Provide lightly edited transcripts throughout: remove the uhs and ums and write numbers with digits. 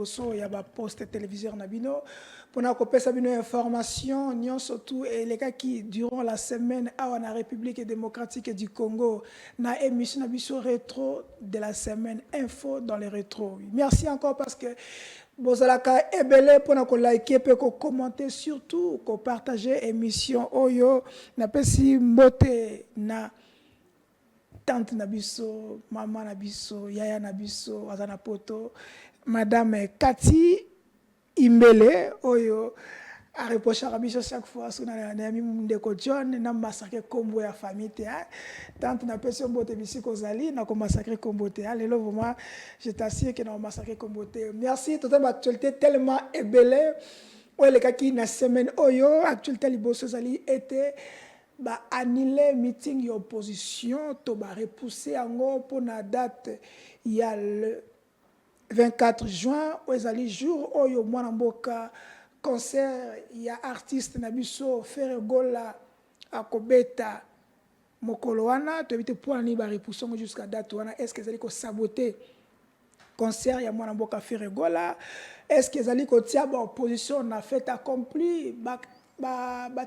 liboso ya ba poste téléviseur na bino pona ko pesa bino information nyon surtout et les cas qui durant la semaine à la République démocratique du Congo na émission na biso rétro de la semaine info dans les rétros. Merci encore parce que bozalaka ebele pona ko liker pe ko commenter surtout ko partager émission oyo na pesi mbote na tante Nabiso, maman Nabiso, yaya Nabiso, azana poto, madame Cathy Imbele, oyo, a reproché à Rabiso chaque fois, sur la ami Mundeko John, n'a massacré combo ya famille, tante n'a pas son bote bisi kozali, n'a massacré combo te, allez, vraiment, je t'assure que n'a massacré combo te. Merci, toute l'actualité tellement ébélée, oyo, les cas qui na semaine, oyo, actualité liboso zali était, ba annuler meeting de opposition to ba repousser yango pour la date il y a le 24 juin ezali jour oyo mwana mboka concert ya artiste na biso Ferregola akobeta mokolo wana to éviter pour ni ba repousser jusqu'à date wana est-ce que ezali ko saboter concert ya mwana mboka Ferregola est-ce que ezali ko tia ba opposition na fait accompli ba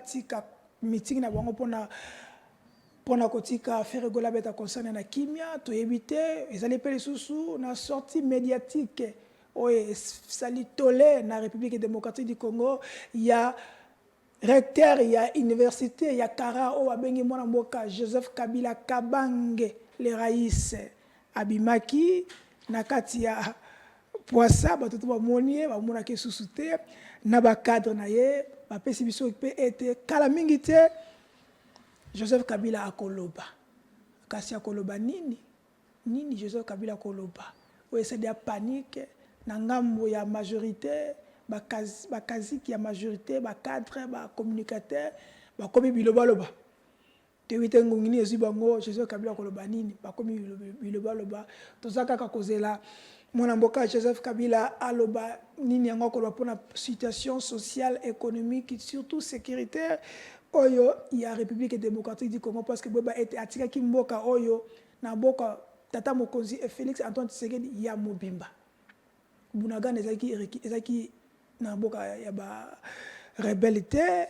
tika meeting na bango pona kotika Ferregola beta concerne na kimia to éviter ezali pe lisusu na sortie médiatique oye sali tolé na République démocratique du Congo il y a recteur il y a université il y a kara o abengi mwana mboka Joseph Kabila Kabange le raïs abimaki na kati ya poisa bato ba monier ba mona ke susute na ba cadre na ye ba pesi biso pe ete kala mingi te Joseph Kabila akoloba kasi akoloba nini Joseph Kabila akoloba oye c'est de la panique na ngambo ya majorité bakazi ki ya majorité ba cadre ba communicateur ba komi biloba loba te wite ngongini ezu bango Joseph Kabila akoloba nini ba komi biloba loba tozaka ka kozela mwana mboka Joseph Kabila aloba nini yango koloba pona situation sociale économique surtout sécuritaire oyo ya République démocratique du Congo parce que boba était atika ki mboka oyo na mboka tata mokonzi et Félix Antoine Tshisekedi ya mobimba bunaga ezaki na mboka ya ba rebellité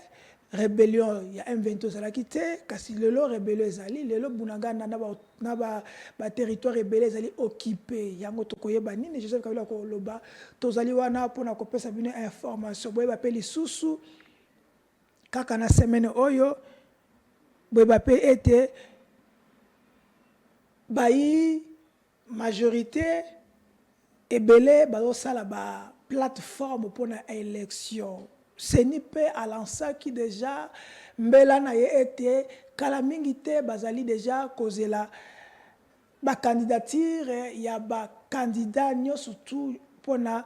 rébellion ya M23 zalaki te kasi lelo rébellion ezali lelo bunaga na ba territoire rebelle ezali occupé yango tokoyeba nini Joseph Kabila ko loba tozali wana pona ko pesa bino information boyeba pe lisusu kaka na semaine oyo boyeba pe ete bayi majorité ebele bazosala ba plateforme pona élection seni pe alansa ki déjà mbela na ye ete kala mingi te bazali déjà kozela ba candidature ya ba candidat nyonso surtout pona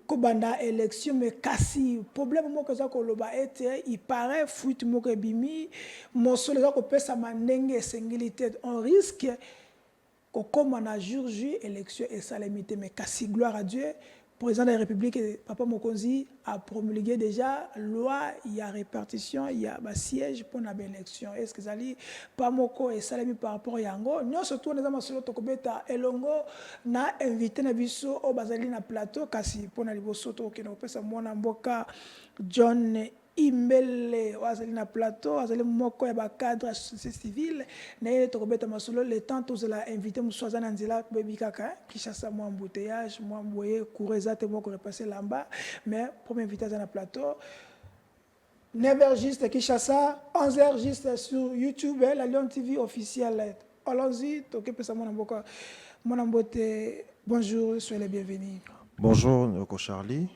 kobanda élection mais kasi problème moko za koloba ete il paraît fuite moko ebimi mosolo za kopesa mandenge esengeli te on risque kokoma na jour J élection esalemite mais kasi gloire à Dieu président de la République, Papa Mokonzi, a promulgué déjà loi, il y a répartition, il y a siège pour la élection. Est-ce que ça dit pas moko et salami par rapport à Yango? Nous surtout nous avons solo tokobeta elongo na invité na biso au bazali na plateau kasi pour na liboso to ke no pesa mwana mboka John Imbele wazali na plateau wazali moko ya ba cadre société civile na ile tokobeta masolo le temps tous la invité muswaza na nzela bebi kaka Kinshasa mo embouteillage mo mboye coureza te moko repasser là-bas mais premier invité na plateau 9h juste Kinshasa 11h juste sur YouTube la Lion TV officielle allons-y tokepesa mwana mbote bonjour soyez les bienvenus. Bonjour Noko Charlie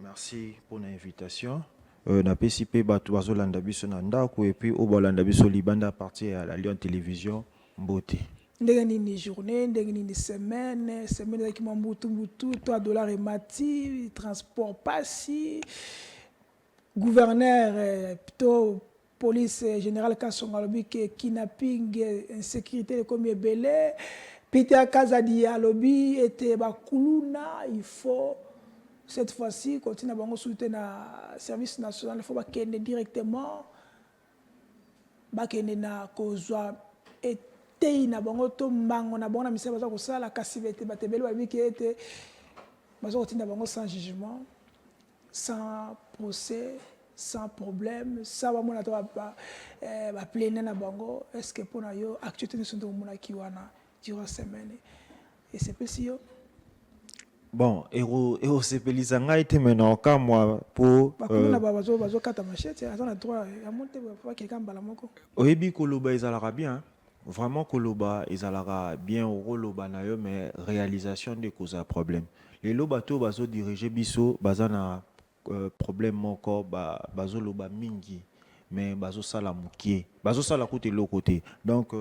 merci pour l'invitation. Na PCP bato bazolanda biso na ndako et puis obalanda biso libanda à partir à la Lion Télévision Mbote. Ndenge nini journée, ndenge nini semaine qui mambutu toi dollar et mati, transport passi, gouverneur plutôt police général Kassonga lobi que kidnapping, insécurité comme ebele, Peter Kazadi lobi était bakuluna, il faut cette fois-ci, continue à soutenir le service national, il faut qu'il directement, qu'il na kozwa et na bango to mbango na bango na misala za kosala kasi bete batebeli ba biki ete bazo kotinda bango sans jugement, sans procès, sans problème, sans bamona to ba plainer na bango. Est-ce que pour yo actualité ne sont de mona ki wana durant semaine et c'est possible yo Bon, sepelisa ngai te maintenant ka moi pour bakuluna bazo kata machete azana droit ya monter ba quelqu'un bala moko. oyebi koloba ezalaka bien. Vraiment koloba ezalaka bien okoloba na yo mais réalisation de cause problème. Les lobato bazo diriger biso bazana problème moko bazo loba mingi mais bazo sala mukie. Bazo sala kote lo côté. Donc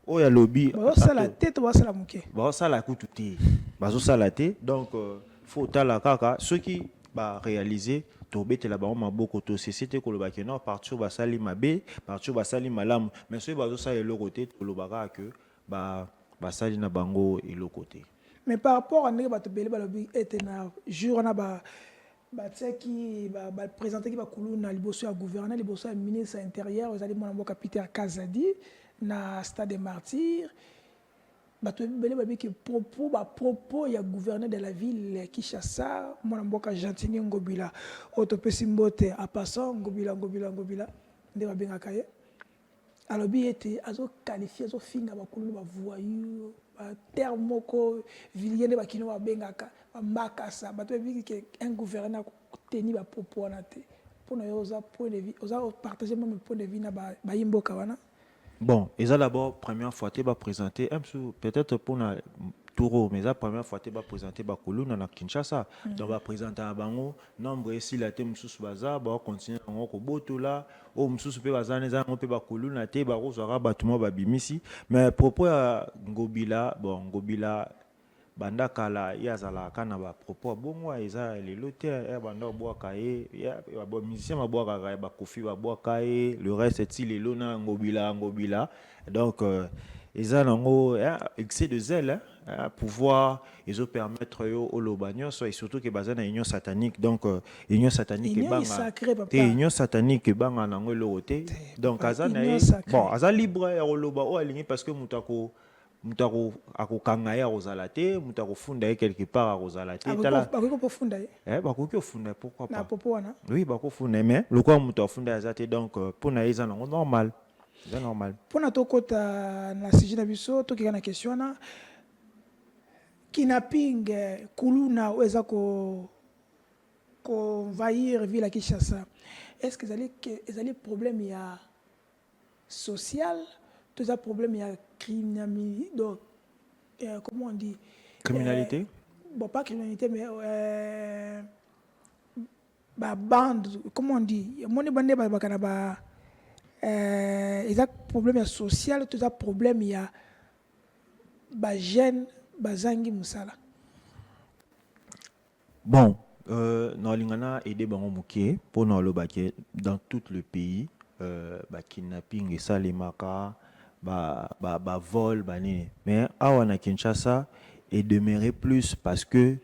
oya lobby bazo sala tête bazo sala mukie. Bazo sala kutu te. Bazo sala te. Donc faut tala kaka ceux qui ba réaliser tobete la ba maboko to société ko loba ke non partout ba sali mabe partout ba sali malamu mais ceux bazo sala le côté to lobaka que ba sali na bango et le côté. Mais par rapport à ndenge bato belé ba lobi était na jour na ba qui ba présenter qui ba kuluna liboso ya gouverneur liboso ya ministre intérieur aux allez mon mboka Peter Kazadi na stade des martyrs bato belé ba que propos ya gouverneur de la ville Kinshasa mon mboka Gentini Ngobila autopesi mbote à passant Ngobila nde ba benga kaye alobi était azo qualifier azo finga ba kuluna ba voyou terre moko villiers ba kino ba bengaka makasa bato bi que un gouverneur teni ba propos na te pour na yoza point de vue oza partager même point de vue na ba yimboka wana. Bon, et ça d'abord première fois tu vas présenter peut-être pour na touro mais la première fois tu vas présenter ba koluna na Kinshasa donc va présenter à bango nombre ici la thème sous baza ba continuer ngo ko botola o msusu pe bazane za ngo pe ba koluna te ba rozara batuma ba bimisi mais propos ya Ngobila bon Ngobila banda kala yazala kana ba propos bongo eza lelo te banda boaka ya ba musicien ba boaka ba kofi ba boaka le reste est lelo na Ngobila donc eza nango excès de zèle pouvoir ils permettre yo au lobanyo soit surtout que bazana union satanique donc union satanique union satanique banga nango loté donc azana bon aza libre ya loba o aligné parce que mutako mutako akokanga ya rozalate mutako funda quelque part à rozalate tala bako funda bako funda pourquoi pas na popo wana oui bako funda mais le quoi mutako funda azate donc pour na eza nango normal c'est normal pour na to kota na sujet na biso to kika na question na kidnapping kuluna eza ko envahir ville à Kinshasa est-ce que ezali problème ya social tout un problème il y a criminalité donc comment on dit criminalité bon pas criminalité mais bande comment on dit mon bande il y a problème social tout un problème il y a jeune bazangi musala bon na lingana aider bango mukie pour na lo baké dans tout le pays kidnapping et ça les maka vol mais awa na Kinshasa et demeurer plus parce que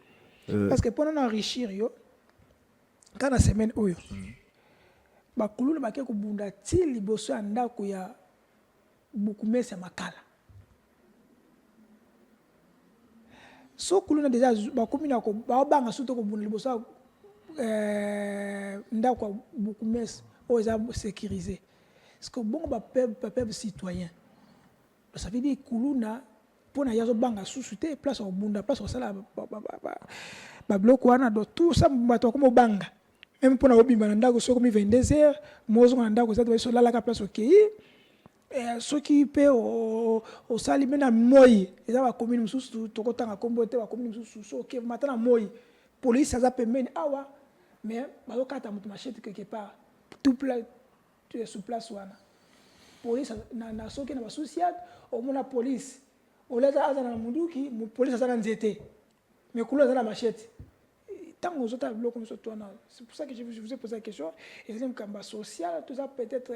pour enrichir yo quand la semaine oyo bakuluna bake ko bunda ti liboso ya ndako ya bukumesa makala so kuluna déjà bakomi na ko banga surtout ko bunda liboso ndako ya bukumesa oyo eza sécurisé parce que bon peuple citoyen ça veut dire kuluna pona yazo banga susute place au bunda place au sala ba bloc wana do tout ça bato comme banga même pona obimba ndako so comme 22h mozo ndako za to so la ka place OK ce qui peut au sali mena moyi eza ba commune mususu to kotanga kombo te ba commune mususu so OK matana moyi police ça pembeni awa mais ba lokata mutu machete quelque part tout plat tu es sur place wana police na soki na basociat au mona police au leza azana munduki police azana nzete mais kulo azana machete tant aux autres blocs comme ça c'est pour ça que je vous ai posé la question et c'est un combat social tout ça peut-être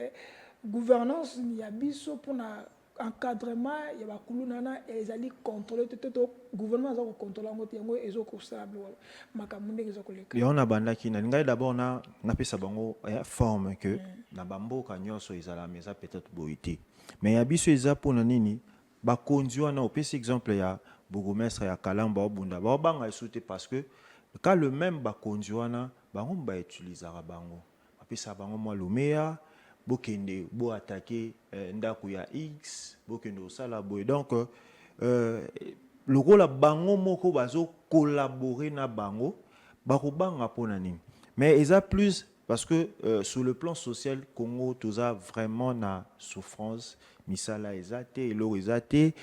gouvernance ni abiso pour na encadrement ya ba kuluna na ezali contrôler tout gouvernement za ko contrôler ngote yango ezo ko stable makamunde ezo ko leka ya on a banda ki na ngai d'abord na pesa bango forme que na bamboka nyonso ezala meza peut-être boité mais ya biso eza pona nini ba konzi wana opesi exemple ya bourgmestre ya Kalamba obunda ba banga esute parce que Quand le même bakonzi wana bango ba utilisera bango apesa bango mwa lumea bokende bo attaquer ndako ya X bokende osala boy. Donc le rôle bango moko bazo collaborer na bango bakobanga pona nini. Mais ils a plus parce que sur le plan social Congo tous a vraiment na souffrance misala ezate elo ezate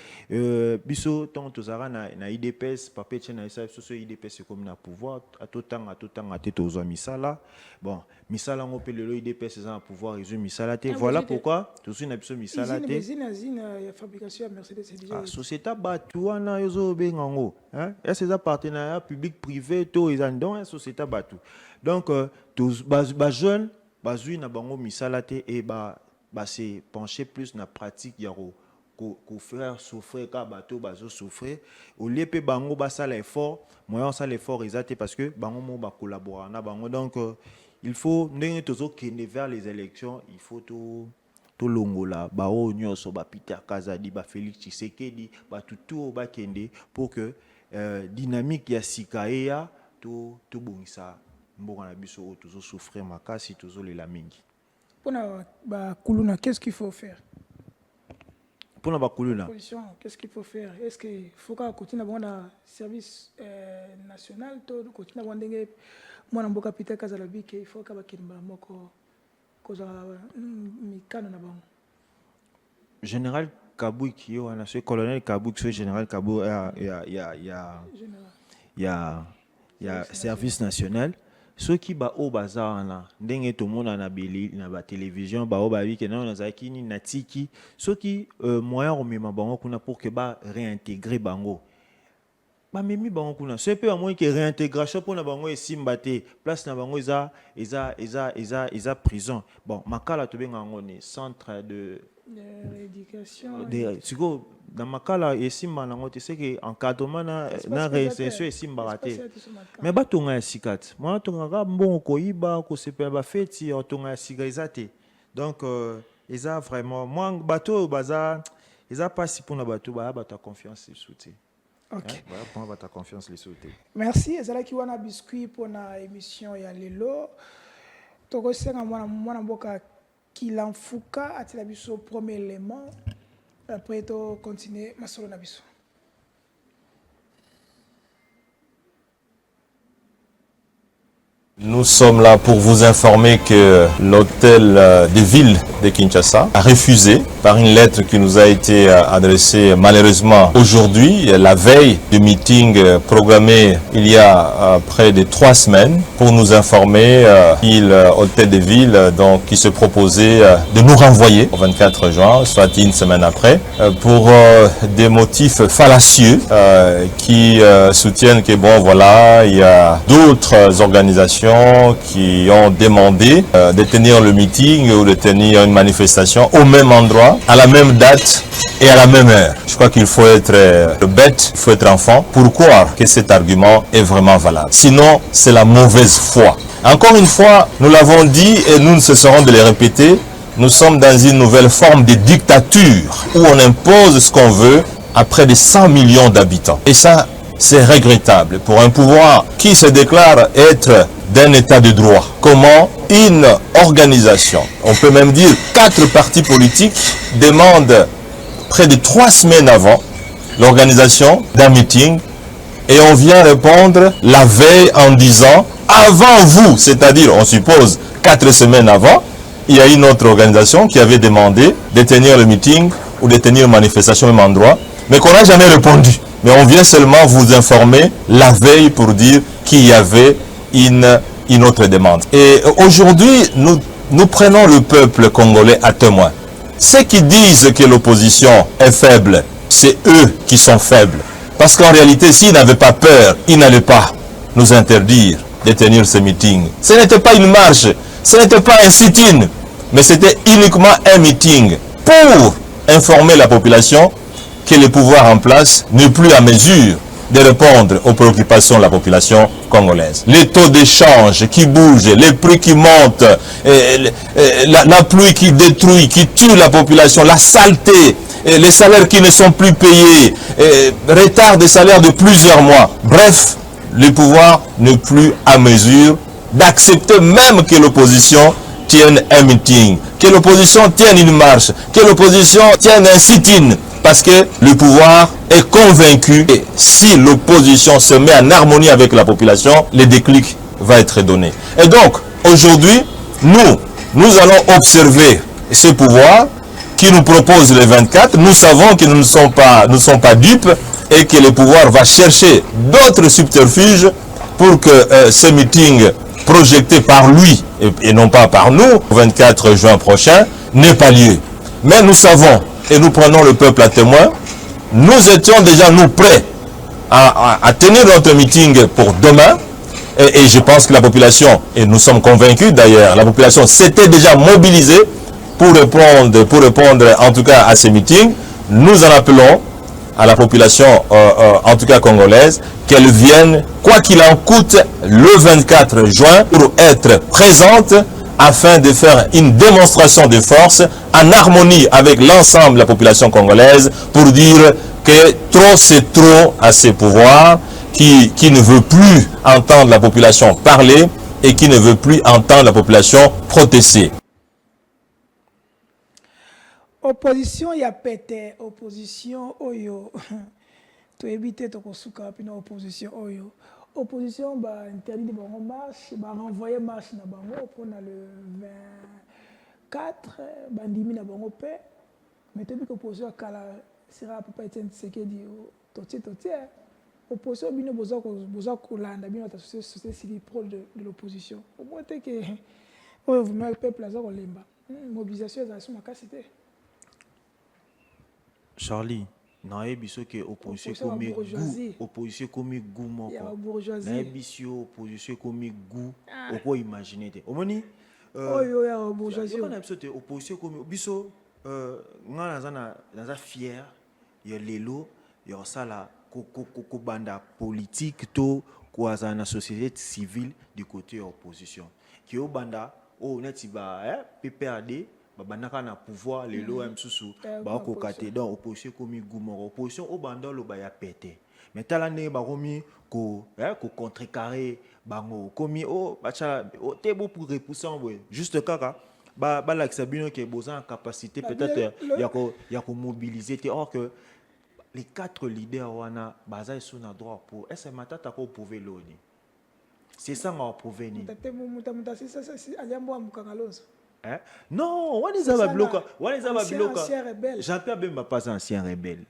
biso tant tozara na IDPS papa tient na ça so IDPS comme na pouvoir atotanga te tozo misala bon misala ngo pe lelo IDPS za pouvoir résume misala te voilà pourquoi tozo na biso misala te ya fabrication ya Mercedes c'est déjà société batu wana yozo bengango hein est-ce ça partenariat public privé to ezandon société batu donc tous ba jeunes bazui na bango misala te et ba se pencher plus na pratique ya ko faire souffrir ka bateau bazo souffrir au lieu pe bango ba ça l'effort moyen ça l'effort exact parce que bango mo ba collaborer na bango donc il faut ndenge tozo kende vers les élections il faut to longola ba o nyoso ba Peter Kazadi ba Félix Tshisekedi ba tout ba kende pour que dynamique ya sikaea to bongisa mboka na biso tozo souffrir makasi tozo lela mingi. Pour la Kuluna, qu'est-ce qu'il faut faire? Pour la Kuluna, qu'est-ce qu'il faut faire? Est-ce qu'il faut qu'on continue à avoir un service national? Continue à avoir un bon capital Kazalabi qu'il faut qu'on ait un Général Kabou qui est ce colonel Kabou qui est général Kabou il y a service national. Ceux qui ba au bazar na ndenge tout monde na beli na ba télévision ba o ba wi ke na zaki ni natiki ceux qui moyen remema bango kuna pour que ba réintégrer bango ba memi bango kuna c'est peu à moins que réintégration pour na bango esimba te place na bango isa prison bon makala to benga ngone centre de rééducation siko dans makala esimba na ngote c'est que encadrement na réinsertion esimba raté mais batonga ya sikat moi tonga ga mbongo koyiba ko sepela ba feti tonga ya sigazate donc eza vraiment moi bato baza eza pas si pour na bato ba ta confiance sauter. OK. Voilà pour ta confiance les sauter. Merci ezala ki wana biscuit pour na émission ya lelo toko senga mwana mboka Kilanfuka atila biso premier élément après to continuer masolo na biso. Nous sommes là pour vous informer que l'hôtel de ville de Kinshasa a refusé par une lettre qui nous a été adressée malheureusement aujourd'hui, la veille du meeting programmé il y a près de 3 semaines, pour nous informer qu'il hôtel de ville donc qui se proposait de nous renvoyer au 24 juin, soit une semaine après, pour des motifs fallacieux qui soutiennent que bon voilà, il y a d'autres organisations qui ont demandé de tenir le meeting ou de tenir une manifestation au même endroit, à la même date et à la même heure. Je crois qu'il faut être bête, il faut être enfant pour croire que cet argument est vraiment valable. Sinon, c'est la mauvaise foi. Encore une fois, nous l'avons dit et nous ne cesserons de le répéter, nous sommes dans une nouvelle forme de dictature où on impose ce qu'on veut à près de 100 millions d'habitants. Et ça, c'est regrettable pour un pouvoir qui se déclare être d'un état de droit. Comment une organisation, on peut même dire 4 partis politiques, demandent près de 3 semaines avant l'organisation d'un meeting et on vient répondre la veille en disant avant vous, c'est-à-dire on suppose 4 semaines avant, il y a une autre organisation qui avait demandé de tenir le meeting ou de tenir une manifestation au même endroit, mais qu'on n'a jamais répondu. Mais on vient seulement vous informer la veille pour dire qu'il y avait une autre demande. Et aujourd'hui, nous prenons le peuple congolais à témoin. Ceux qui disent que l'opposition est faible, c'est eux qui sont faibles. Parce qu'en réalité, s'ils n'avaient pas peur, ils n'allaient pas nous interdire de tenir ce meeting. Ce n'était pas une marche, ce n'était pas un sit-in, mais c'était uniquement un meeting pour informer la population que le pouvoir en place n'est plus à mesure de répondre aux préoccupations de la population congolaise. Les taux d'échange qui bougent, les prix qui montent, la pluie qui détruit, qui tue la population, la saleté, les salaires qui ne sont plus payés, retard des salaires de plusieurs mois. Bref, le pouvoir n'est plus à mesure d'accepter même que l'opposition tienne un meeting, que l'opposition tienne une marche, que l'opposition tienne un sit-in, parce que le pouvoir est convaincu que si l'opposition se met en harmonie avec la population, le déclic va être donné. Et donc, aujourd'hui, nous allons observer ce pouvoir qui nous propose le 24. Nous savons que nous ne sommes pas dupes et que le pouvoir va chercher d'autres subterfuges pour que ce meeting projeté par lui et non pas par nous, le 24 juin prochain, n'ait pas lieu. Mais nous savons, et nous prenons le peuple à témoin, nous étions déjà nous prêts à tenir notre meeting pour demain, et je pense que la population, et nous sommes convaincus d'ailleurs, la population s'était déjà mobilisée pour répondre en tout cas à ces meetings. Nous en appelons à la population, en tout cas congolaise, qu'elle vienne, quoi qu'il en coûte, le 24 juin pour être présente afin de faire une démonstration de force en harmonie avec l'ensemble de la population congolaise pour dire que trop c'est trop à ces pouvoirs qui ne veut plus entendre la population parler et qui ne veut plus entendre la population protester. Opposition ya pété, opposition oyo. To éviter to kosuka pina opposition oyo. Opposition ba interdit de bango marche, ba renvoyer marche na bango pour le 24 bandimi na bango pe. Mais depuis que opposition kala sera papa Etienne Tshisekedi totie. Opposition bino boza kolanda bino ta société civile pro de l'opposition. Au moins que oyo vous le peuple aza kolemba. Mobilisation za suma kasité. Charlie, nayebi soki opposition komi goût moko. Nayebi si opposition komi goût oko imaginer te. Omoni ya bourgeoisie. Yokana biso te opposition komi biso nga naza fier ya lelo ya sala ko banda politique to ko za na société civile du côté de l'opposition. Ki o banda neti ba PPRD babandaka na pouvoir lelo msusu ba ko kate donc opposition komi goumoro opposition au banda lo ba ya pété mais tala ne ba komi ko contrecarrer bango komi bacha te beau pour repousser juste kaka ba la bino ke besoin capacité peut-être ya ko mobiliser te or que les 4 leaders wana baza sous na droit pour est-ce matata ko prouver loni c'est ça m'a prouvé ni non, on est à bloquer. Jean-Pierre Bemba pas ancien rebelle.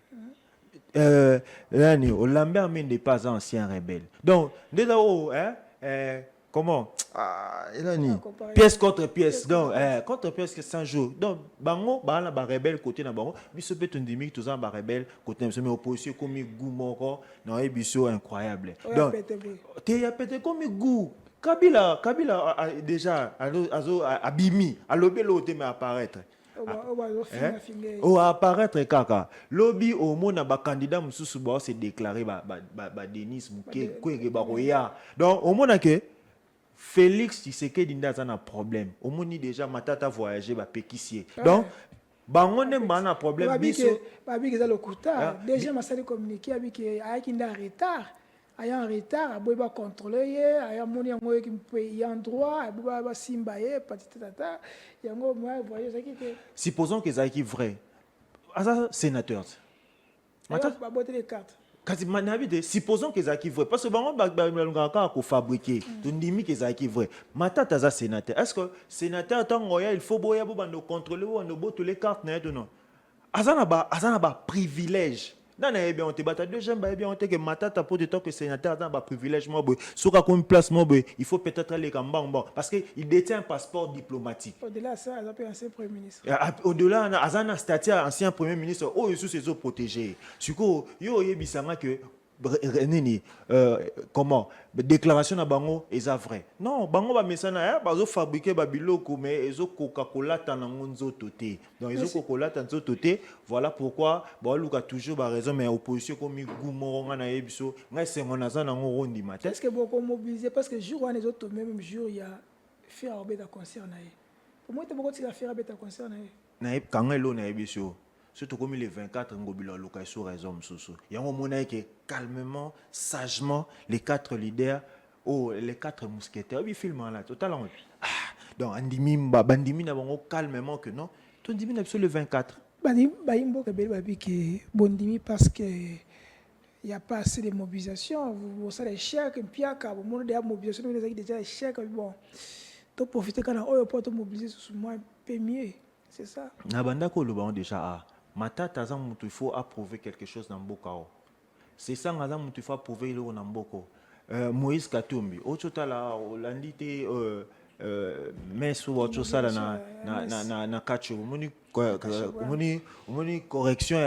Lambert Mende n'est pas ancien rebelle. Donc, déjà, comment pièce contre pièce. Donc, contre pièce que 100 jours. Donc, bango, ba rebelle côté na bango. Biso beton demi tous en ba rebelle côté mais opposition comme goût moko. Non, et biso incroyable. Donc, tu as pété comme goût. Kabila a déjà abimi, a lobby l'autre mais apparaître. Apparaître kaka. Lobby au monde ba candidat mususu ba se déclarer ba Denis Mukwege kwege ba roya. Donc au monde que Félix Tshisekedi ndaza na problème. Au monde déjà matata voyager ba péquissier. Donc bango ne bana problème biso. Ba bi que ça le kuta. Déjà ma salle communiquer avec ayaki nda retard. Aya en retard, aboy ba contrôler, aya moni yango qui paye en droit, aboy ba simba ye patita tata, yango moi voyez ça qui que supposons que ça qui vrai. Asa sénateur. Mata ba boter les cartes. Kasi manabide supposons que ça qui vrai parce que bango ba ko fabriquer. Tu ndimi que ça qui vrai. Mata taza sénateur. Est-ce que sénateur tango ya il faut boya bo bando contrôler ou on boter les cartes na non. Azana ba privilège. Non, bien on te bat deuxième bien on te que matata pour de temps que sénateur dans ba privilège moi sur comme place moi il faut peut-être aller comme bon parce que il détient un passeport diplomatique. Au-delà ça, il a ancien premier ministre. Au-delà azana statut ancien premier ministre sous ses eaux protégés. Suko yo yebisanga que comment déclaration na bango est vrai. Non, bango ba mesana bazo fabriquer ba biloko mais ezo Coca-Cola tanango nzoto te. Donc ezo Coca-Cola nzoto te. Voilà pourquoi ba luka toujours ba raison mais opposition comme gumo nga na yebiso nga sengo na za nango rondi matin. Est-ce que beaucoup mobilisé parce que jour on les autres même jour il y a faire beta concert na ye. Pour moi tu beaucoup de faire beta concert na ye. Na kangelo na yebiso. surtout comme les 24 ngobilo loka sur raison msusu yango mona que calmement sagement les 4 leaders les 4 mousquetaires bi film là totalement donc andimi bandimi na bango calmement que non to ndimi na biso le 24 Baimbo Kabel Babi qui bondimi parce que il n'y a pas assez de mobilisation. Vous savez, les chèques, et puis à vous monde de la mobilisation, vous avez déjà les chèques. Bon, tu profiter quand on peut te mobiliser sur moi un peu mieux. C'est ça. Na banda ko loba déjà matata za mutu il faut approuver quelque chose dans mbokao. C'est ça ngaza mutu il faut approuver le na mboko. Moïse Katumbi, ototala olandite mais souvent tout ça na kacho moni correction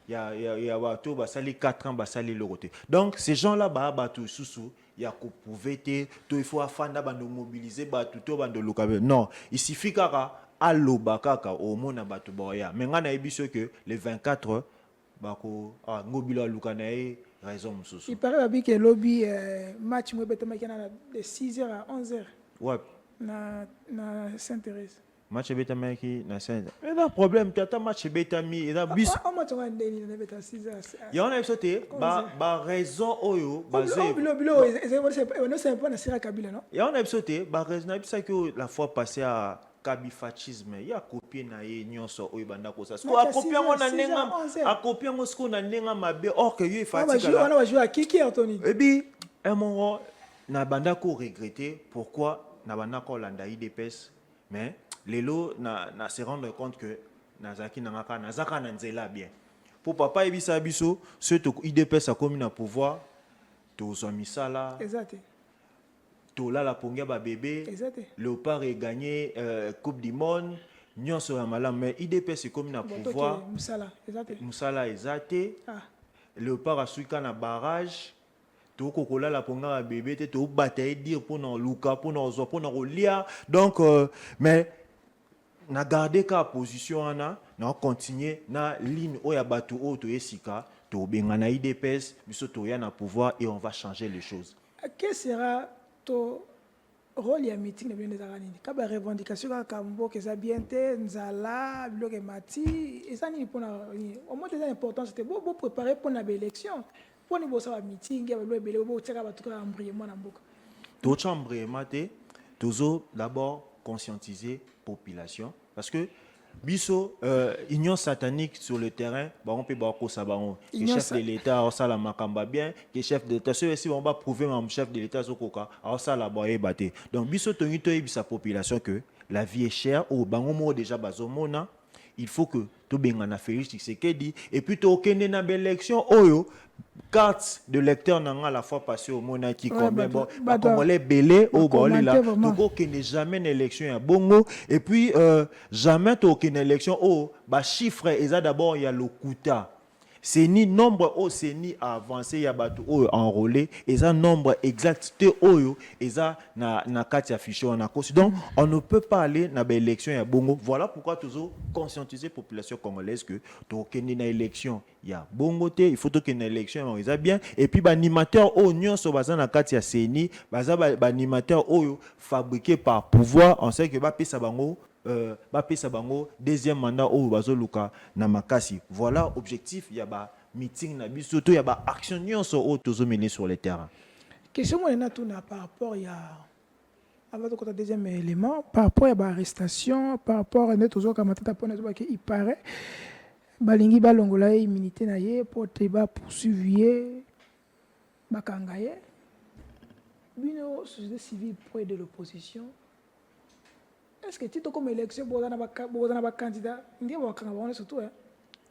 ya bato basali 4 ans basali le côté donc ces gens là bato susu ya ko prouver il faut afanda bando mobiliser bato to bando lokabe non il suffit kaka aloba kaka au mona bato boya mais ngana ebiso que les 24 bako ngobilo lukanae raison mususu il paraît que lobby match mo betama kana de 6h à 11h ouais na Sainte-Thérèse match betama ki na Sainte mais pas problème tata match betami et bis match on ndeni na beta 6h ya on a sauté ba raison oyo basé bilo c'est pas na Sira Kabila non ya on a sauté ba raison na bisa que la fois passée à kabifachisme ya copier na ye nyonso oyo banda ko ça ko copier ngo na nenga a copier ngo sko na nenga mabe or que yo fatigue là on va jouer à qui Anthony et puis un moment na banda ko regretter pourquoi na banda ko landa IDPS mais lelo na se rendre compte que nazaki nangaka nazaka na nzela bien pour papa ebisa biso ce to IDPS a commis na pouvoir to zomisala exact Tola la pongia ba bébé, Léopard est gagné Coupe du Monde, Nyon sera malin, mais IDP c'est comme na pouvoir. Moussala ezate. Léopard a suivi na barrage. To kokola la ponga ba bébé, to bataille dire pour na luka, pour na ozo, pour na rolia. Donc mais na garder ka position ana, na continuer na ligne oya batu o to esika, to benga na IDPS, biso to ya na pouvoir et on va changer les choses. Quel sera to rôle ya meeting na bien des aranini kaba revendication ka kambo que ça bien te nzala bloque mati et ça ni pour au moins des importance c'était beau préparer pour la élection pour ni bo ça meeting ya lo belé bo tsaka ba tuka embriement na mboka to chambriement te toujours d'abord conscientiser population parce que biso union satanique sur le terrain on peut beaucoup ça que chef de l'état au sala makamba bien que chef de l'état si on va prouver un chef de l'état sokoka au sala boye baté donc biso tongi to sa population que la vie est chère au bango déjà bazomona il faut que to benga na Félix Tshisekedi et puis to okende na élection oyo carte de lecteur nanga la fois passée au monaki quand même bon congolais belé au boli là to okende jamais une élection ya bongo et puis jamais to okende élection au ba chiffre eza d'abord il y a le quota c'est ni nombre au c'est ni avancé ya batu o enrôlé et ça nombre exact oyo et ça na carte affiché on a cause donc on ne peut pas aller na élection ya bongo voilà pourquoi toujours conscientiser population congolaise que to kende na élection ya bongo te il faut to kende na élection on ça bien et puis ba animateur o nyonso baza na carte ya CENI baza ba animateur oyo fabriqué par pouvoir on sait que ba pesa bango bapesa bango deuxième mandat au bazoluka na makasi voilà objectif ya ba meeting na biso to ya ba action nyonso o tozo mener sur le terrain question moi na tout na par rapport ya avant de deuxième élément par rapport à ba arrestation par rapport à net tozo kamata pona to ba que il paraît balingi balongola immunité na ye pour te ba poursuivre bakangaye bino société civile près de l'opposition. Est-ce que tu as comme élection pour un candidat? On est surtout.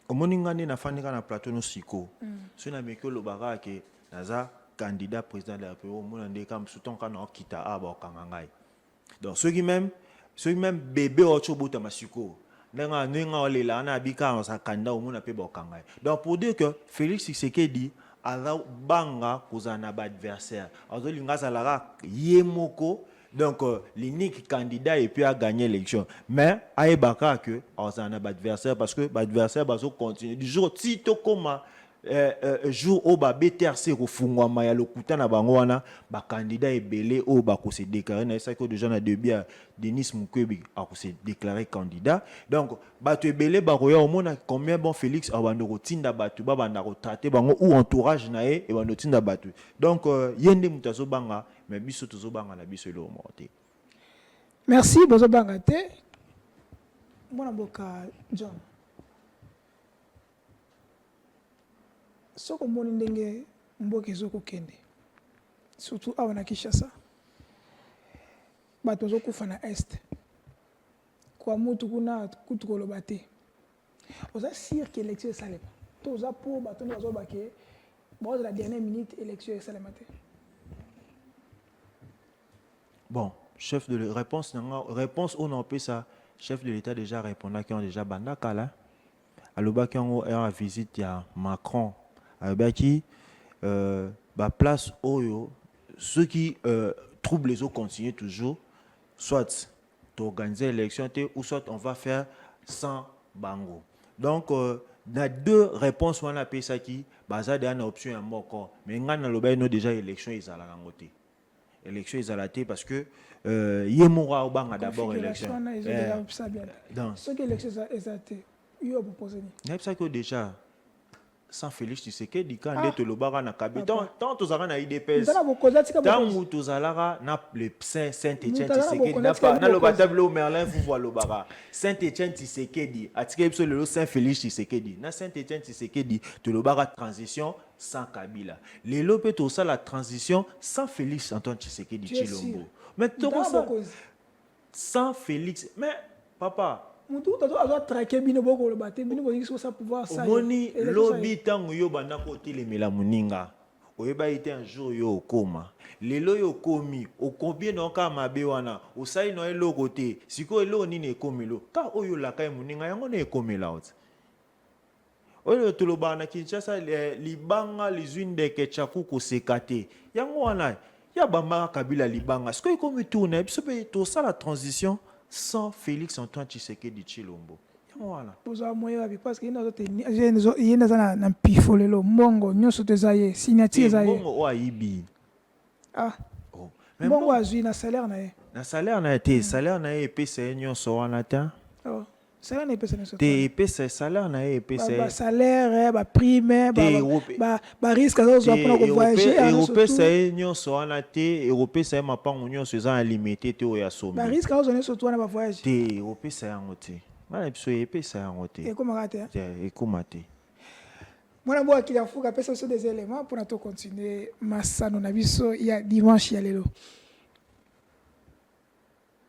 Omoningani na fandika na plateau no siko. So na meko lo baka ke naza candidat président de la République mon ndé kam souton kana okita aba kangangai. Donc ceux qui même bébé ocho bota masiko. Nenga olela na bika on sa candidat au mona pe ba kangai. Donc pour dire que Félix Tshisekedi ala banga kozana ba adversaire. Azo linga salara yemoko. Donc, l'unique candidat et puis a gagné l'élection. Mais, aïe baka que, on a un adversaire parce que l'adversaire va continuer. Du jour, si tu comme jour au ba BTRC refungwama ya lokuta na bango wana ba candidat ebele au ba ko se déclarer na ça que déjà na début Denis Mukwege a se déclarer candidat donc bato ebele ba roya au mona combien bon Félix abando rotinda batu ba banda retraité bango ou entourage na e bando tinda batu donc yende mutazo banga mais biso tozo banga na biso le monter. Merci bozo banga te mona boka John. Soko moni ndenge mboka ezokokende surtout awa na Kinshasa bato bazokufa na este kwa mutu kuna kutu koloba te oza sûr que élection esalema to oza po bato nde bazobake baoza la dernière minute élection esalema te. Bon, chef de réponse on en peut ça chef de l'État déjà répondant qui ont déjà bandaka là aloba qui ont en visite ya Macron Baki, place Oyo, ceux qui troublent les eaux continuent toujours, soit d'organiser l'élection ou soit on va faire sans bango. Donc, il y a deux réponses on a payé ça qui, basé sur une option à mort. Mais on a déjà l'élection ils allaient en côté. L'élection ils allaient parce que Yemora Obanga d'abord l'élection. Donc, ce que l'élection ils allaient, ils ont proposé. C'est ça que déjà. Sans Félix Tshisekedi quand ndete lobara na kabi tant tozara na IDPS tant tozala na le Saint-Étienne Tshisekedi na lobatablo Merlin vous voit lobara Saint-Étienne Tshisekedi atike biso le Saint Félix Tshisekedi na Saint-Étienne Tshisekedi to lobara transition sans Kabila lelo pe to ça la transition sans Félix Antoine Tshisekedi Tshilombo mais to ça sans Félix mais papa mutu azo traquer bino boko le baté bino boni ça pouvoir ça moni lobby tango yo banda ko telemela muninga oyeba ite un jour yo koma lelo yo komi o combien donc mabe wana o sai no elo côté siko elo nini ekomelo ka oyo la kai muninga yango ne ekomela ot oyo toloba na Kinshasa libanga lizwine de kechaku ko sekate yango wana ya bamba Kabila libanga siko ikomi tourner biso pe to ça la transition sans Félix Antoine Tshisekedi Tshilombo. Voilà. Parce que il y a un pifolelo mbongo nyoso tezaye signature zaye. Mbongo o aibi. Ah. Oh. Mbongo azui na salaire na ye. Na salaire na été salaire na ye pesa nyoso wana ta. Oh. Salaire na pesa nyoso. Te pesa salaire na ye pesa. Ba salaire ba prime ba risque azo pour ko voyager. Pesa nyoso wana te pesa mapango nyoso za limité te o ya somme. Ba risque azo ne surtout na ba voyage. Te pesa yango te. Mala biso pesa yango te. Et comment rater? Et comment te? Mwana mboka kilafuka pesa sur des éléments pour nous continuer masano na biso ya dimanche ya lelo.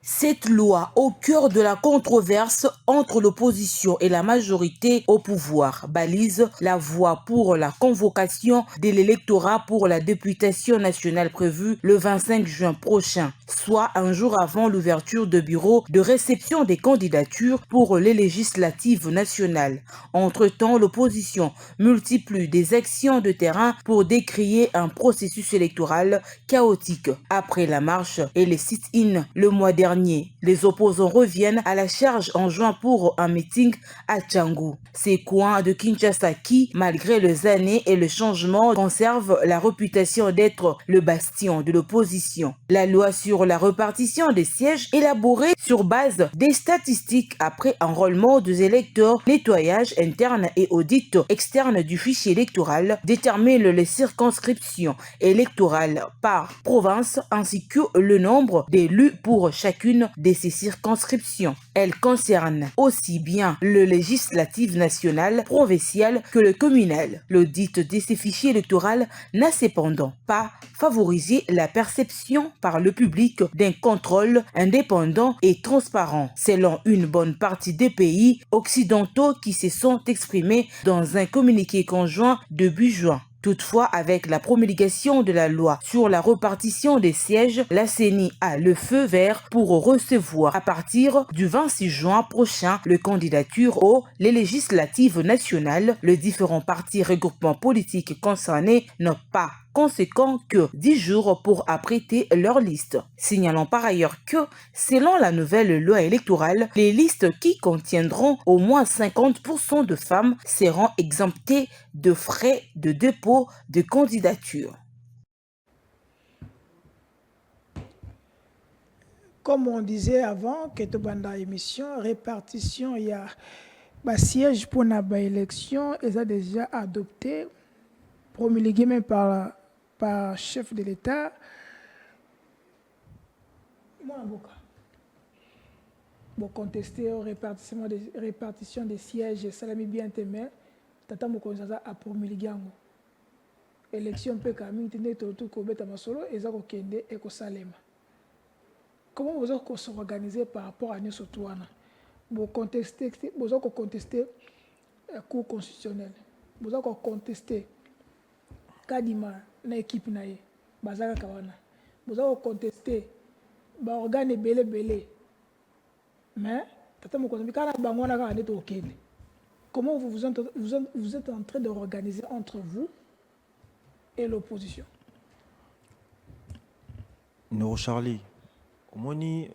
Cette loi, au cœur de la controverse entre l'opposition et la majorité au pouvoir, balise la voie pour la convocation de l'électorat pour la députation nationale prévue le 25 juin prochain, soit un jour avant l'ouverture de bureaux de réception des candidatures pour les législatives nationales. Entre-temps, l'opposition multiplie des actions de terrain pour décrier un processus électoral chaotique. Après la marche et les sit-in le mois dernier, les opposants reviennent à la charge en juin pour un meeting à Tchangou. Ces coins de Kinshasa qui, malgré les années et le changement, conservent la réputation d'être le bastion de l'opposition. La loi sur la répartition des sièges, élaborée sur base des statistiques après enrôlement des électeurs, nettoyage interne et audit externe du fichier électoral, détermine les circonscriptions électorales par province ainsi que le nombre d'élus pour chacune de ces circonscriptions. Elle concerne aussi bien le législatif national, provincial que le communal. L'audit de ces fichiers électoraux n'a cependant pas favorisé la perception par le public d'un contrôle indépendant et transparent, selon une bonne partie des pays occidentaux qui se sont exprimés dans un communiqué conjoint début juin. Toutefois, avec la promulgation de la loi sur la répartition des sièges, la CENI a le feu vert pour recevoir à partir du 26 juin prochain les candidatures aux législatives nationales. Les différents partis regroupements politiques concernés n'ont pas conséquent que 10 jours pour apprêter leur liste. Signalant par ailleurs que, selon la nouvelle loi électorale, les listes qui contiendront au moins 50% de femmes seront exemptées de frais de dépôt de candidature. Comme on disait avant, que tu banda émission, répartition, il y a siège pour la élection, ils ont déjà adopté, promulgué même par chef de l'État. Moi, bon, contester répartition des sièges, ça l'a mis bien témé, tata mokonza a promulgué. Élection peut quand même tenir tout kobeta masolo, ils ont kende et ko salema. Comment vous allez s'organiser par rapport à nous surtout vous contester le cours constitutionnel, vous allez contester kadima na équipe naie, bazaka kawana, vous allez contester organe belé, mais tata mokonzi kana bangwana ka neto okende. Comment vous êtes en train de organiser entre vous et l'opposition? Non, Charlie. Moni